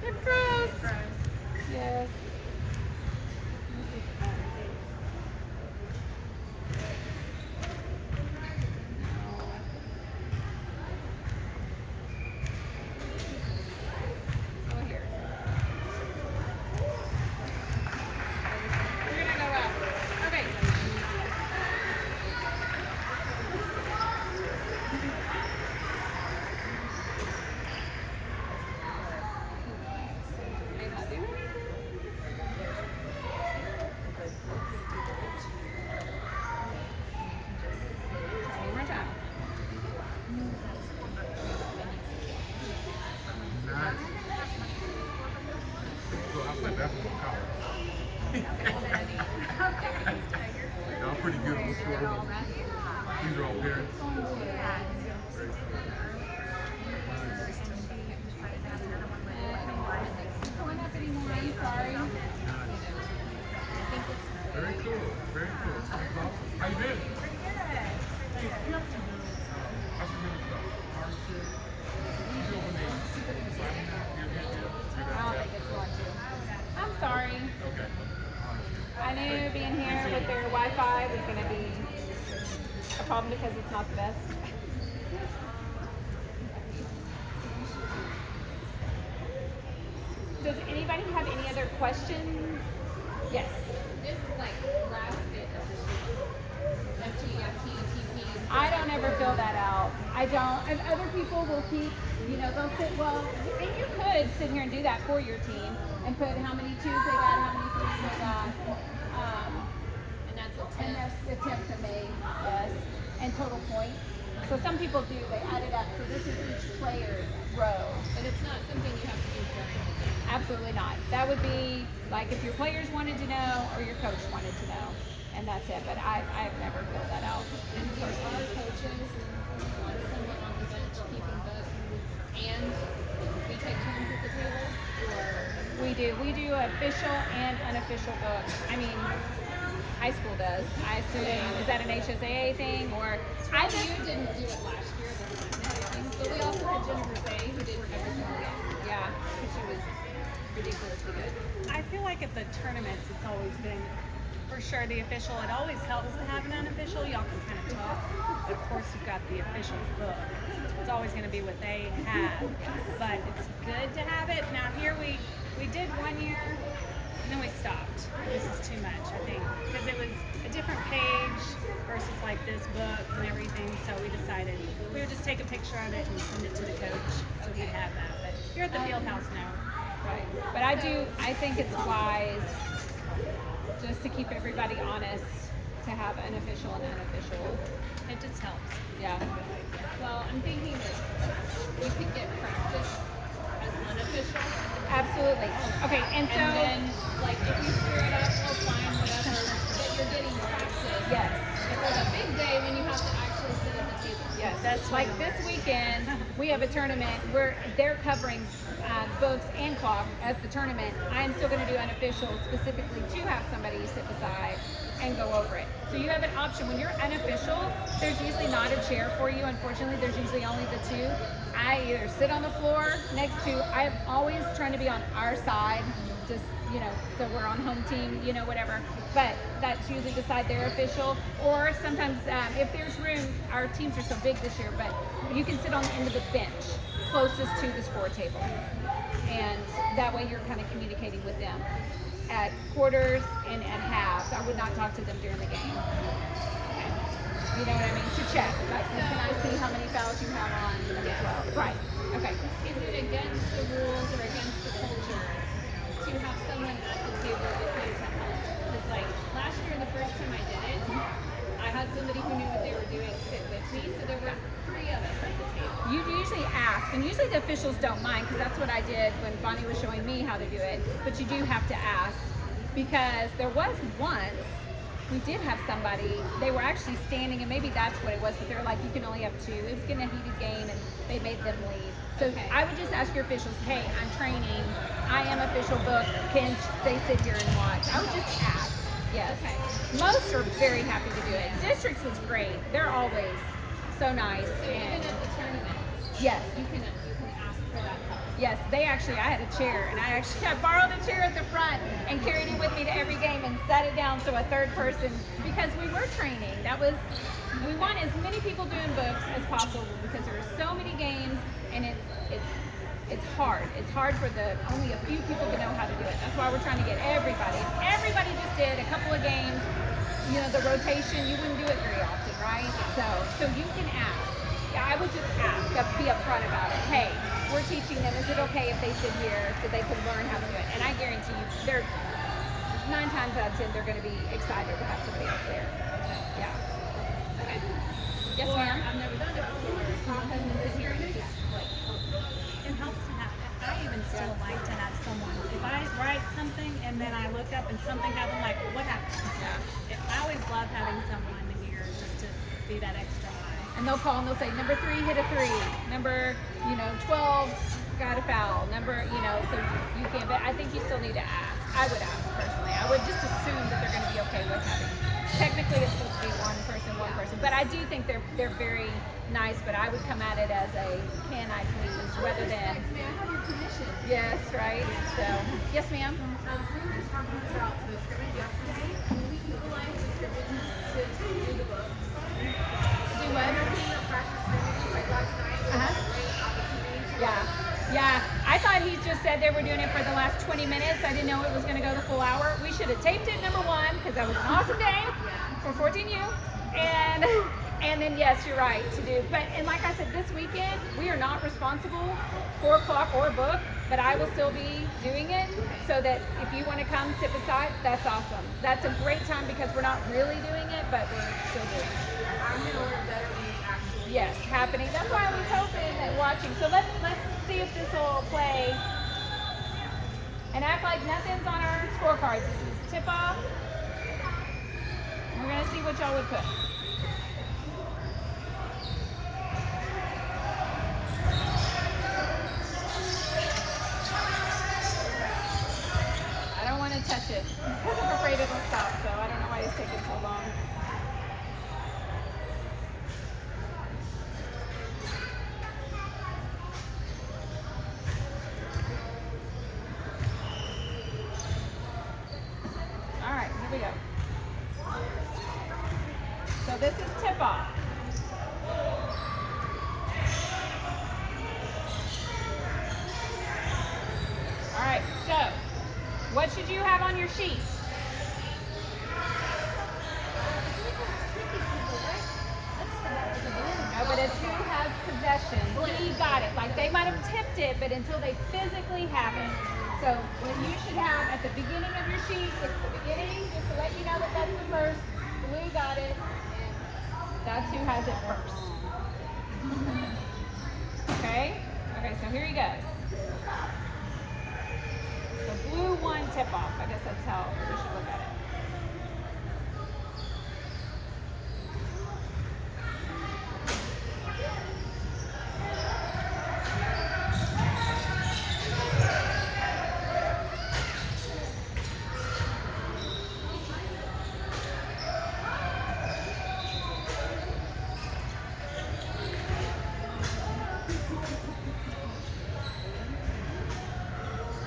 Good pros. Yes. Oh, here. We're gonna go up. Okay. One more time. Well, I played basketball in college. Y'all pretty good with scoring. These are all parents. Going up anymore. Are you sorry? Very cool. Very cool. That's awesome. How you been? How's your business going? You doing when they I don't think it's going to. I'm sorry. Okay. I knew being here with their Wi-Fi was going to be a problem because it's not the best. Does anybody have any other questions? Yes. This like last bit of the sheet. FT, TP. I don't ever fill that out. I don't. And other people will keep, they'll sit, well, and you could sit here and do that for your team and put how many twos they got, how many threes they got. And that's a And 10. that's the attempts are made, yes, and total points. So some people do, they add it up. So this is each player's row. But it's not something you have to do during the game. Absolutely not. That would be like if your players wanted to know or your coach wanted to know. And that's it. But I've never filled that out. And do our coaches want someone on the bench keeping book and we take turns at the table? Or We do official and unofficial books. I mean, high school does. I assume, is that an HSAA thing or? I just, you didn't do it last year, but we also had Jennifer Bay who did every single game. yeah. Because she was ridiculously good. I feel like at the tournaments, it's always been, for sure, the official. It always helps to have an unofficial. Y'all can kind of talk. Of course, you've got the official book. It's always going to be what they have. But it's good to have it. Now, here we did 1 year, and then we stopped. This is too much, I think, because it was a different page versus like this book and everything. So we decided we would just take a picture of it and send it to the coach so we have that. But here at the field house now. Right. But I think it's wise just to keep everybody honest to have an official and unofficial. It just helps. Yeah. Well, I'm thinking that you could get practice as unofficial. Absolutely. Okay, and so And then, like, if you screw it up, oh, fine, whatever, but you're getting practice. yes. If it's a big day, then you have to actually sit at the table. Yes, that's like this weekend. We have a tournament where they're covering books and clock at the tournament. I'm still going to do unofficial specifically to have somebody sit beside and go over it. So you have an option when you're unofficial. There's usually not a chair for you. Unfortunately, there's usually only the two. I either sit on the floor next to. I'm always trying to be on our side, just so we're on home team, whatever. But that's usually beside their official. Or sometimes if there's room, our teams are so big this year, but you can sit on the end of the bench closest to the score table. And that way you're kind of communicating with them at quarters and at halves. I would not talk to them during the game. Okay. You know what I mean? To check. Like, can I see how many fouls you have on number 12? Right. Okay. Is it against the rules or against the culture to have someone at the table with you to help? Because, like, last year, the first time I did it, I had somebody who knew what they were doing sit with me, so there were 3 of us at the table. You usually ask, and usually the officials don't mind because that's what I did when Bonnie was showing me how to do it. But you do have to ask because there was once we did have somebody. They were actually standing, and maybe that's what it was. But they were like, you can only have 2. It was getting a heated game, and they made them leave. So Okay. I would just ask your officials, hey, I'm training. I am official book. Can they sit here and watch? I would just ask. Yes. Okay. Most are very happy to do it. Districts is great. They're always So nice. So even at the tournaments, Yes. you can ask for that help. Yes, I had a chair, and I borrowed a chair at the front and carried it with me to every game and sat it down so a third person, because we were training. We want as many people doing books as possible because there are so many games, and it's hard. It's hard for only a few people to know how to do it. That's why we're trying to get everybody. If everybody just did a couple of games, the rotation, you wouldn't do it very often, right? So you can ask. Yeah, I would just ask, be upfront about it. Hey, we're teaching them. Is it okay if they sit here so they can learn how to do it? And I guarantee you, they're 9 times out of 10, they're going to be excited to have somebody else there. Yeah. Okay. Yes, ma'am. I've never done it before. My husband is here and it just like It helps to have, I even still like to have someone, if I write something and then I look up and something happened, like, what happened? I always love having someone here just to be that extra eye. And they'll call and they'll say, number 3 hit a 3. Number, 12 got a foul. Number, so you can't, but I think you still need to ask. I would ask personally. I would just assume that they're going to be okay with having, technically it's supposed to be one person. But I do think they're very nice, but I would come at it as a, can I please, rather than, may I have your permission? yes, right? So, yes, ma'am. We were just talking about the scrimmage yesterday. We utilized the scrimmage to do the books. Do what? Practice scrimmage like last night. Great opportunity. Yeah. I thought he just said they were doing it for the last 20 minutes. I didn't know it was going to go the full hour. We should have taped it, number 1, because that was an awesome day for 14U. And then, yes, you're right to do. And like I said, this weekend, we are not responsible for clock or book, but I will still be doing it so that if you want to come sit beside, that's awesome. That's a great time because we're not really doing it, but we're still doing it. I'm going to learn better when it's actually. Yes, happening. That's why I was hoping and watching. So let's see if this will play and act like nothing's on our scorecards. This is tip off. We're gonna see what y'all would put. I don't want to touch it because I'm afraid it'll stop. So I don't know why it's taking so long. We go. So this is tip off. All right, so what should you have on your sheet? No, but it's who has possession. He got it. Like they might have tipped it, but until they physically have it. So when you should have at the beginning of your sheet, it's the beginning, just to let you know that that's the first. Blue got it, and that's who has it first. Okay? Okay, so here he goes. The blue one tip off. I guess that's how we should look at it.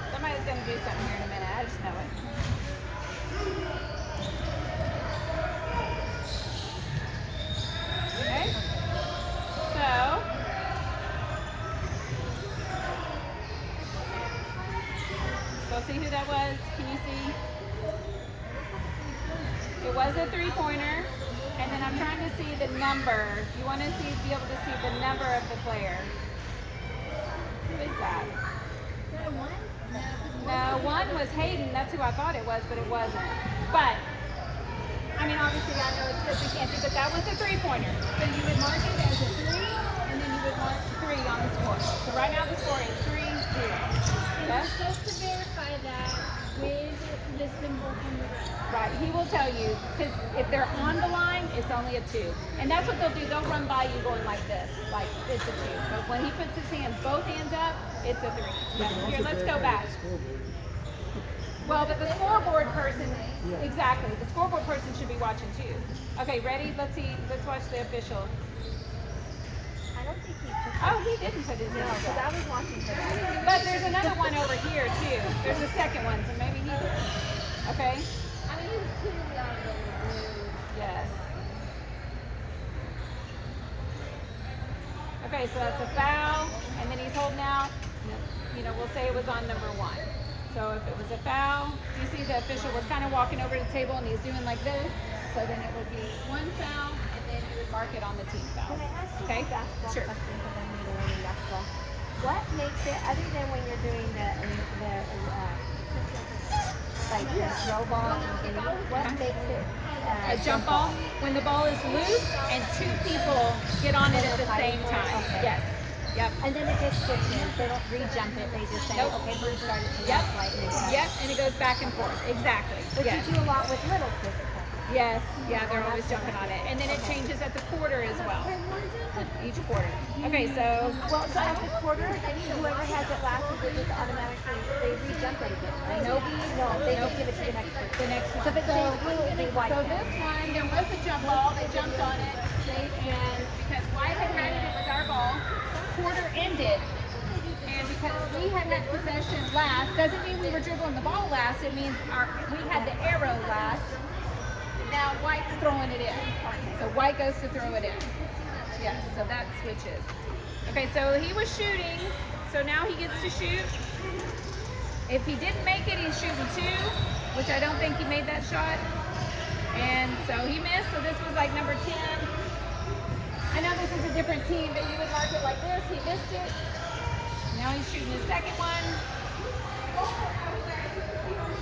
Somebody's going to do something here in a minute. I just know it. Okay. So see who that was? Can you see? It was a 3-pointer. And then I'm trying to see the number. You want to be able to see the number of the player. Who is that? Is that a 1? No, 1 was Hayden. That's who I thought it was, but it wasn't. But, I mean, obviously I know it's this we can't see, but that was a 3-pointer. So you would mark it as a 3, and then you would mark 3 on the score. So right now the score is 3-0. And Okay? you're supposed to verify that with the symbol from the right. Right, he will tell you, because if they're on the line, it's only a 2. And that's what they'll do. They'll run by you going like this, like it's a 2. But when he puts his hands, both hands up, it's a 3. Yeah. Here, let's go back. Well, but the scoreboard person, exactly. The scoreboard person should be watching too. Okay, ready? Let's see. Let's watch the official. don't think he put Oh, he didn't put his no, initials because I up. was watching for that. But there's another one over here too. There's a second one, so maybe he did. Okay? I mean, he was clearly out of the blue. Yes. Okay, so that's a foul, and then he's holding out. You know, we'll say it was on number 1. So if it was a foul, you see the official was kind of walking over to the table and he's doing like this. So then it would be 1 foul, and then you would mark it on the team foul. Can I ask you Okay? a basketball Sure. question because I'm new to learning basketball? What makes it, other than when you're doing the like the throw ball and getting it, what makes it A jump ball, when the ball is loose and 2 people get on it at the same time. Okay. Yes. Yep. And then it gets switches. They don't re-jump it. They just say, Nope. okay, we're starting to Yep. right and then Yep, and it goes back and forth. Exactly. But Yes. you do a lot with little kids. Yes. Yeah, they're always jumping on it. And then it changes at the quarter as well. Each quarter. Okay, so Well, so at the quarter, whoever has it last, it just automatically, they re-jump it again, right? Nope. No, they just give it to the next person. the next So one. if it stays blue, they wipe So it. this one, there was a jump ball. They jumped on it, and because White had had it, it was our ball. Quarter ended, and because we had possession last, doesn't mean we were dribbling the ball last. It means we had the arrow last. Now White's throwing it in. So White goes to throw it in. Yes, so that switches. Okay, so he was shooting, so now he gets to shoot. If he didn't make it, he's shooting 2, which I don't think he made that shot. And so he missed, so this was like number 10. I know this is a different team, but you would mark it like this. He missed it. Now he's shooting his second one.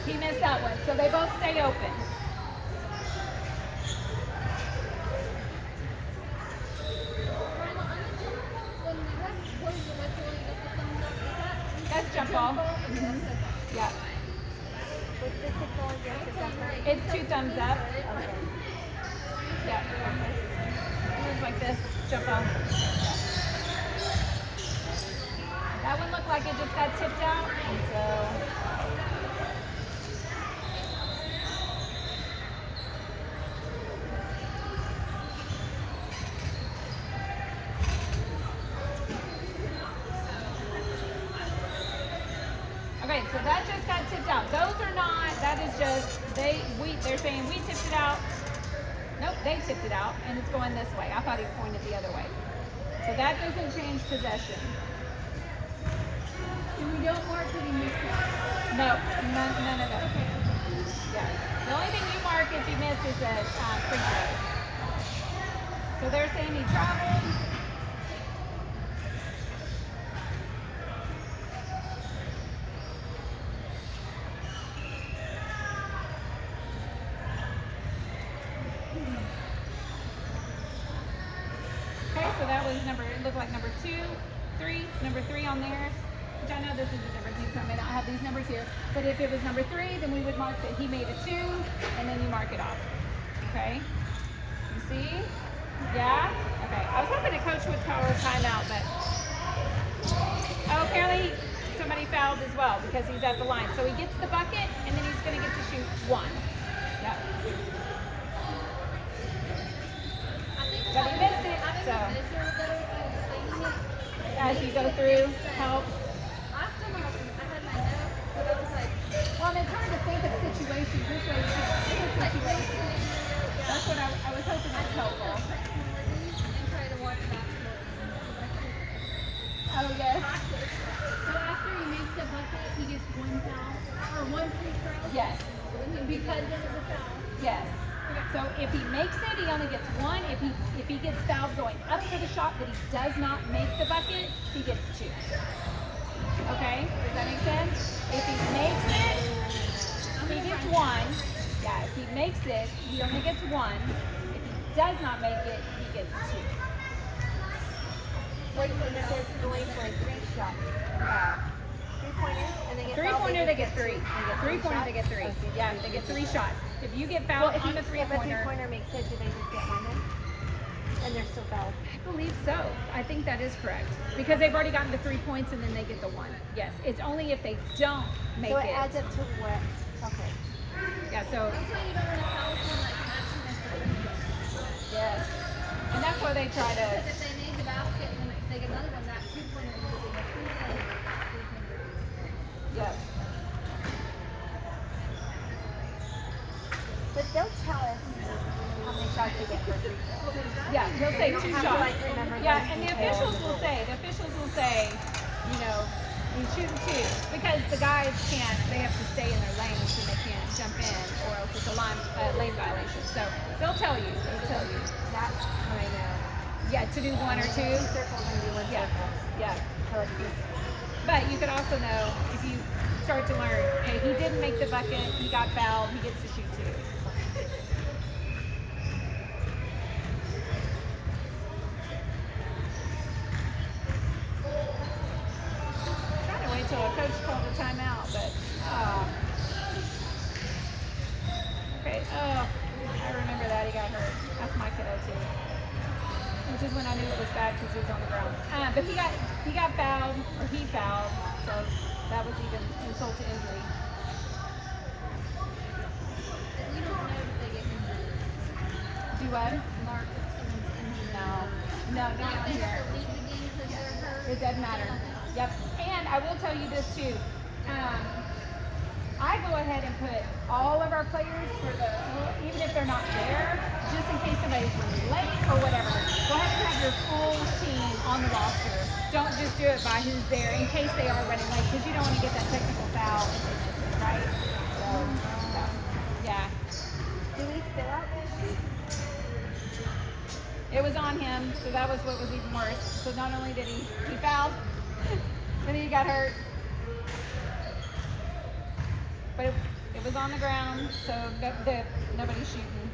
He missed that one, so they both stay open. That's jump ball. Yeah. What's the signal again? Is that right? It's 2 thumbs up. Okay. Yeah. It was like this. Jump ball. That one looked like it just got tipped out. And so. Okay, so that just got tipped out. Those are not, that is just, they're saying we tipped it out. Nope, they tipped it out, and it's going this way. I thought he pointed the other way. So that doesn't change possession. And we don't mark that he missed it. No, none of those. Yeah. The only thing you mark if you miss is a free throw. So they're saying he traveled. Okay, so that was it looked like number 2, 3, number 3 on there. Which I know this is a different team, so I may not have these numbers here. But if it was number 3, then we would mark that he made a 2, and then you mark it off. Okay? You see? Yeah? Okay. I was hoping the coach would call a timeout, but oh, apparently somebody fouled as well because he's at the line. So he gets the bucket, and then he's going to get to shoot 1. Yep. But he missed it, so as you go through, helps. Last time I had my notes, but I was like, Well, and it's hard to think of situations this way. That's what I was hoping that's helpful. and try to watch basketball. Oh, yes. So after he makes a bucket, he gets 1 foul or 1 free throw. Yes. Because it was a foul. Yes. So if he makes it, he only gets 1. If he gets fouled going up for the shot but he does not make the bucket, he gets 2. Okay? Does that make sense? If he makes it, he gets 1. Yeah, if he makes it, he only gets 1. If he does not make it, he gets 2. What do you think it says going for a 3 shot? 3-pointer? And they get 3-pointer, they get 3. They get 3-pointer, they get 3. Yeah, they get 3 shots. If you get fouled on a if a 3-pointer, 3-pointer makes it, do they just get 1 then? And they're still fouled. I believe so. I think that is correct. Because they've already gotten the 3 points and then they get the 1. Yes. It's only if they don't make So it. it adds up to what? Okay. Yeah, so That's why you don't want to foul someone like matching their free throw. yes. And that's why they try to Because if they made the basket and then it Yes. But they'll tell us how many shots they get for free throws. Yeah, he'll say 2 have to, shots. like, remember Yeah, those and the details. officials will say, you know, you shoot 2 because the guys can't. They have to stay in their lanes and they can't jump in, or else it's a lane violation. So they'll tell you. That's how I know. Yeah, to do 1 or 2. Circles and do one Yeah, circle. yeah. So it's just, But you could also know if you start to learn, okay, he didn't make the bucket, he got fouled, he gets to shoot 2. Trying to wait till a coach called a timeout, but okay. Oh, I remember that he got hurt. That's my kiddo too. Which is when I knew it was bad because he was on the ground. But he got fouled, or he fouled, so that was even insult to injury. You don't know if they get injured. Do what? Mark if someone's injured. No, not If they here. have to leave the game because they're hurt. It doesn't matter. Yep. And I will tell you this too. I go ahead and put all of our players for even if they're not there, just in case somebody's running late or whatever. Go ahead and have your full team on the roster. Don't just do it by who's there in case they are running late, because you don't want to get that technical foul if they miss it, right? So, yeah. do we fill out this sheet? It was on him, so that was what was even worse. So not only did he fouled, but he got hurt. But it was on the ground, so nobody's shooting.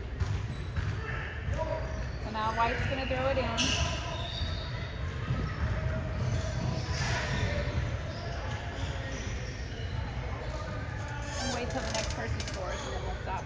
So now White's gonna throw it in. And wait till the next person scores, and then we'll stop.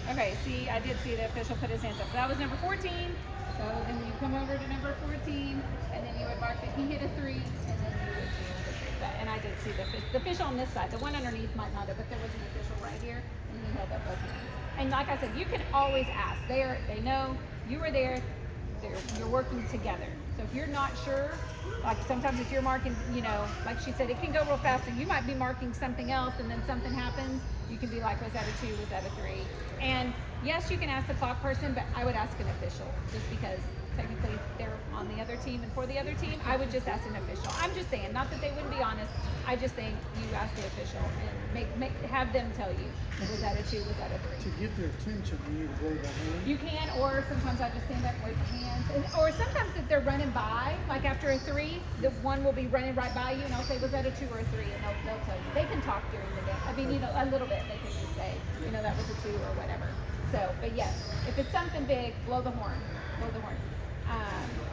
Okay, see, I did see the official put his hands up. So that was number 14. So then you come over to number 14, and then you would mark that he hit a 3, and then you would do that. And I did see the official on this side. The one underneath might not have, but there was an official right here, and he held up both hands. And like I said, you can always ask. They know you were there. You're working together. So if you're not sure, like sometimes if you're marking, you know, like she said, it can go real fast, and you might be marking something else, and then something happens. You can be like, was that a 2? Was that a 3? And yes, you can ask the clock person, but I would ask an official, just because technically they're on the other team, and for the other team, I would just ask an official. I'm just saying, not that they wouldn't be honest. I just think you ask the official and have them tell you, was that a 2? Was that a 3? To get their attention, you need to blow the horn. You can, or sometimes I just stand up and wave my hands. Or sometimes if they're running by, like after a 3, the one will be running right by you, and I'll say, was that a 2 or a 3? And they'll tell you. They can talk during the game. I mean, you know, a little bit. They can just say, you know, that was a 2 or whatever. So, but yes, if it's something big, blow the horn. Blow the horn.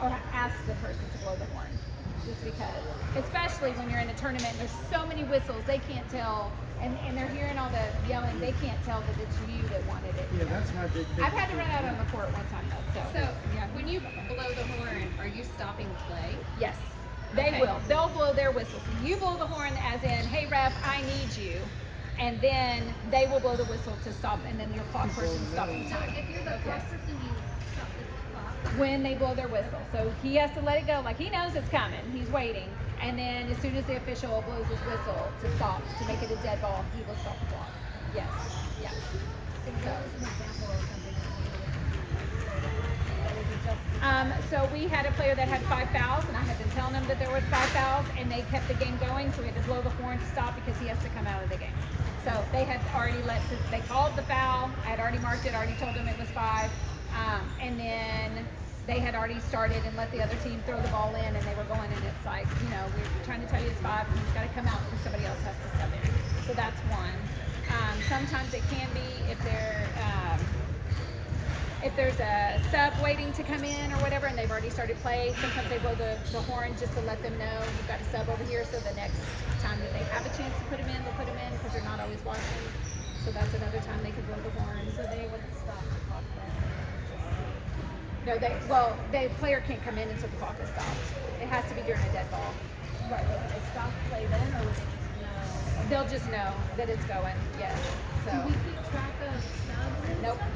Or ask the person to blow the horn. Just because, especially when you're in a tournament, there's so many whistles, they can't tell, and they're hearing all the yelling, they can't tell that it's you that wanted it. Yeah, that's my big thing. I've had to run out on the court one time though, So when you blow the horn, are you stopping play? yes, they Okay. will. They'll blow their whistle. So you blow the horn as in, hey ref, I need you, and then they will blow the whistle to stop, and then your clock person stops the So time. if you're the clock person, you stop the clock. When they blow their whistle. So he has to let it go, like he knows it's coming, he's waiting. And then as soon as the official blows his whistle to stop, to make it a dead ball, he will stop the clock. Yes, yeah. So what was an example of something So we had a player that had 5 fouls, and I had been telling him that there was 5 fouls, and they kept the game going, so we had to blow the horn to stop because he has to come out of the game. So they had already they called the foul, I had already marked it, already told them it was 5, and then they had already started and let the other team throw the ball in, and they were going, and it's like, you know, we're trying to tell you it's 5, and he's got to come out because somebody else has to sub in. So that's one. Sometimes it can be if they're if there's a sub waiting to come in or whatever, and they've already started play, sometimes they blow the horn just to let them know you've got a sub over here. So the next time that they have a chance to put them in, they'll put them in because they're not always watching. So that's another time they can blow the horn. So they wouldn't stop the clock then. No, the player can't come in until the clock is stopped. It has to be during a dead ball. Right, would they stop play then, or would they just know? They'll just know that it's going. Yes. So. Do we keep track of subs and Nope. stuff?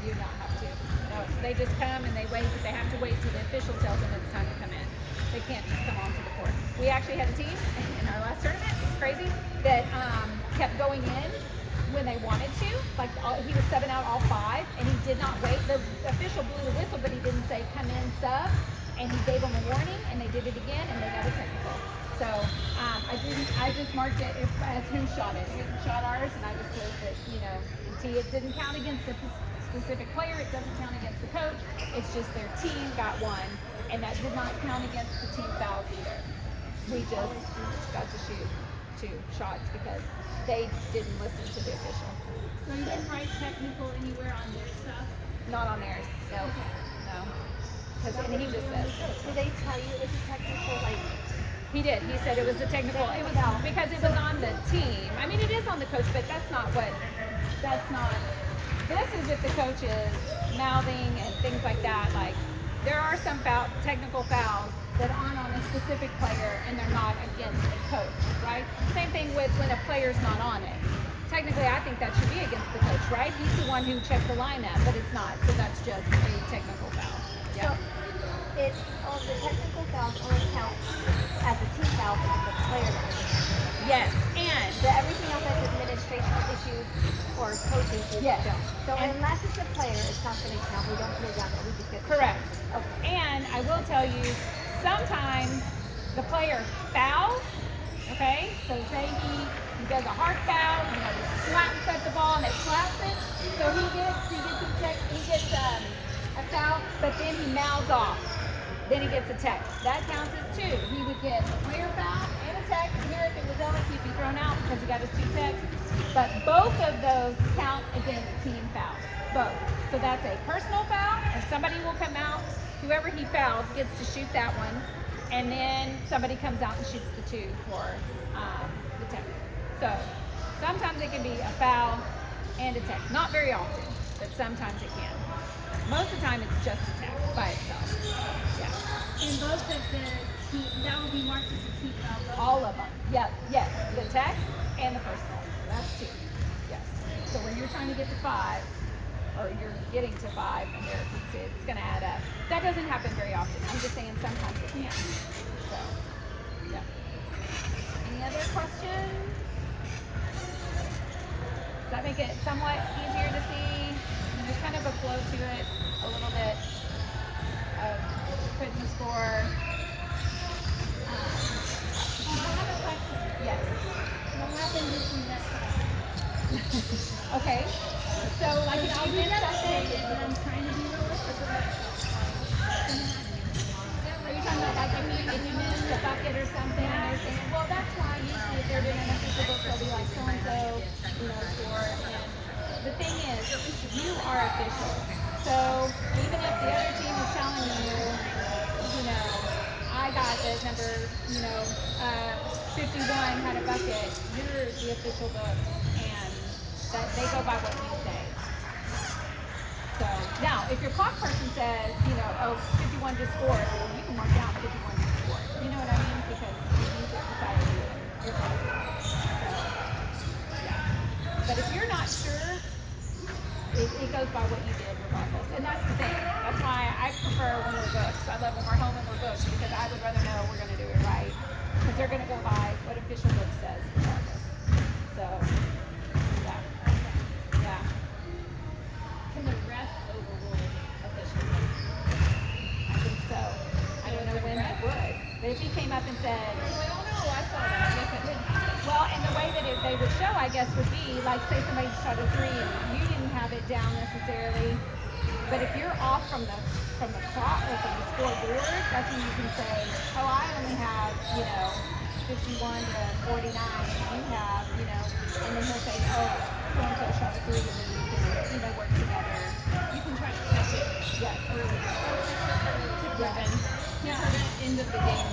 You do not have to. No, they just come and they wait, but they have to wait till the official tells them it's time to come in. They can't just come onto the court. We actually had a team in our last tournament, it's crazy, that kept going in when they wanted to. Like he was subbing out all 5 and he did not wait. The official blew the whistle, but he didn't say come in sub, and he gave them a warning and they did it again and they got a technical. So I just marked it as who shot it. Who shot ours, and I just put that, it didn't count against the specific player, it doesn't count against the coach, it's just their team got one, and that did not count against the team fouls either. We just got to shoot 2 shots because they didn't listen to the official. So you didn't write technical anywhere on their stuff? Not on theirs, no. No. And he just says. Did they tell you it was a technical, like? He did. He said it was a technical. It was because it was on the team. I mean, it is on the coach, but that's not. This is if the coach is mouthing and things like that. Like, there are some technical fouls that aren't on a specific player and they're not against the coach, right? Same thing with when a player's not on it. Technically, I think that should be against the coach, right? He's the one who checked the lineup, but it's not. So that's just a technical foul. Yeah. So it's the technical fouls only count as a team foul if it's a player that is. Yes, and Everything else that's administrational issues or coaching issues. Yes. don't. So And- unless it's a player, it's not going to count. We don't put it down there. We just get the correct. check. Okay. And I will tell you, sometimes the player fouls, okay? So say he does a hard foul, he slaps at the ball and it slaps it. So he gets a foul, but then he mouths off. Then he gets a tech. That counts as 2. He would get a player foul and a tech. Here, if it was Alex, he'd be thrown out because he got his 2 techs. But both of those count against team fouls. Both. So that's a personal foul, and somebody will come out. Whoever he fouls gets to shoot that one, and then somebody comes out and shoots the 2 for the tech. So sometimes it can be a foul and a tech. Not very often, but sometimes it can. Most of the time, it's just a tech by itself. Yeah. And both of the team, that will be marked as a team foul. All of them. Yeah. Yes. The tech and the personal. That's 2. Yes. So when you're trying to get to 5, or you're getting to 5, and it's going to add up. That doesn't happen very often. I'm just saying sometimes it can. So, yeah. Any other questions? Does that make it somewhat easier to see? And there's kind of a flow to it, a little bit of putting the score. I have a question. Yes. What happens if we mess up? Okay. So, like, if I'll you be miss something, but I'm trying to be realistic about it. are you talking about like if you miss a bucket or something and they're saying, well, that's why usually if they're doing an official book, they'll be like so-and-so, score. And the thing is, you are official. So even if the other team is telling you, I got the number, 51 had a bucket, you're the official book, and that they go by what you say. So now, if your clock person says, 51 just scored, well, you can mark down 51 just scored. You know what I mean? Because you use it beside your clock. So, yeah. But if you're not sure, it goes by what you did regardless. And that's the thing. That's why I prefer when we're books. I love when we're home and we're books because I would rather know we're going to do it right. Because they're going to go by what official book says regardless. So, yeah. Yeah. Can the ref overrule official book? I think so. I don't know when it would. But if he came up and said, Oh no, I saw that. Yes, it did. well, and the way that they would show, I guess, would be like, say somebody shot a 3 and you didn't have it down necessarily, but if you're off from the clock or from the scoreboard, that's when you can say, oh, I only have 51 to 49, and you have and then he'll say, oh, so and so shot a 3, and then you can work together. You can try Yes. End of the game.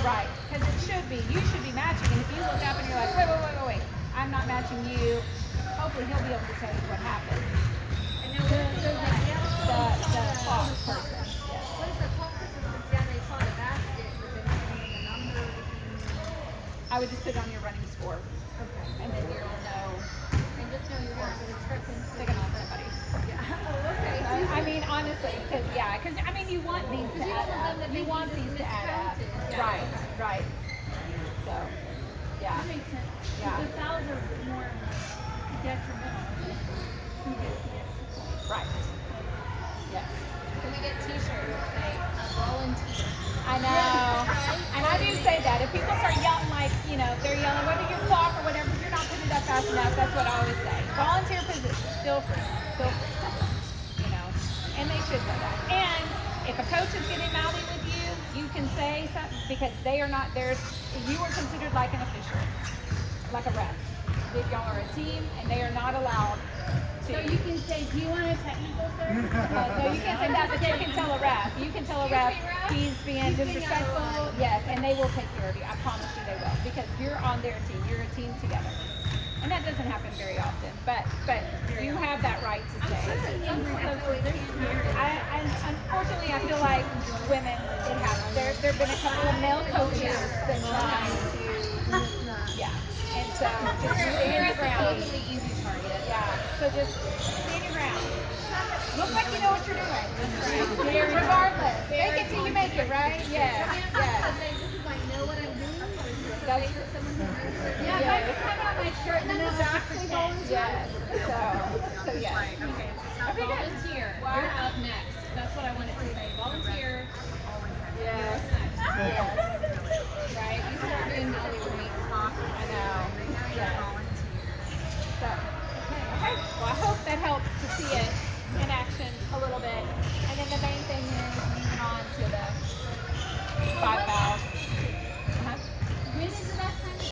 Right. Because it should be. You should be matching. And if you look up and you're like, wait, I'm not matching you, hopefully he'll be able to tell you what happened. And then what if The clock person. Yes. what if the clock person comes down, they call the basket, but then they don't have the number? I would just put it on your running score, Okay. and then you'll know. And just know you're not going to trip and Stick it on somebody. Yeah. Oh, okay. I mean, honestly, because I mean, you want these to You add don't want them up. to You think want this these is to add up. miscounted. Yeah. Right. So, yeah. That makes sense. Yeah. The fouls are more detrimental. Who gets the extra point? Right. Yes. Can we get t-shirts that say volunteer? I know. And I do say that. If people start yelling like, they're yelling, what are your clock or whatever, you're not putting it up fast enough. That's what I always say. Volunteer position, feel free. And they should know that. And if a coach is getting mouthy with you, you can say something because they are not there. You are considered like an official, like a ref. If y'all are a team and they are not allowed to. So you can say, do you want a technical, sir? No, you can't say that, but you can tell a ref. You can tell a ref he's being disrespectful. Yes, and they will take care of you. I promise you they will. Because you're on their team. You're a team together. And that doesn't happen very often. But you have that right to say. Unfortunately, I feel like women, it happens. There have been a couple of male coaches that try to, yeah. And so just stand your ground. Totally easy target. Yeah, so just stand your ground. Look like you know what you're doing. Regardless. Make it till you make it, right? Yes. This is like, know what I'm doing? That's Yeah, if I just have it on my shirt and then it's actually volunteer. yes. So yes. Okay, so volunteer. You're up next. That's what I wanted to say. Volunteer. Yes. Right? You start doing the other way. I know. Yes. So, okay. Well, I hope that helps to see it in action a little bit. And then the main thing is moving on to the 5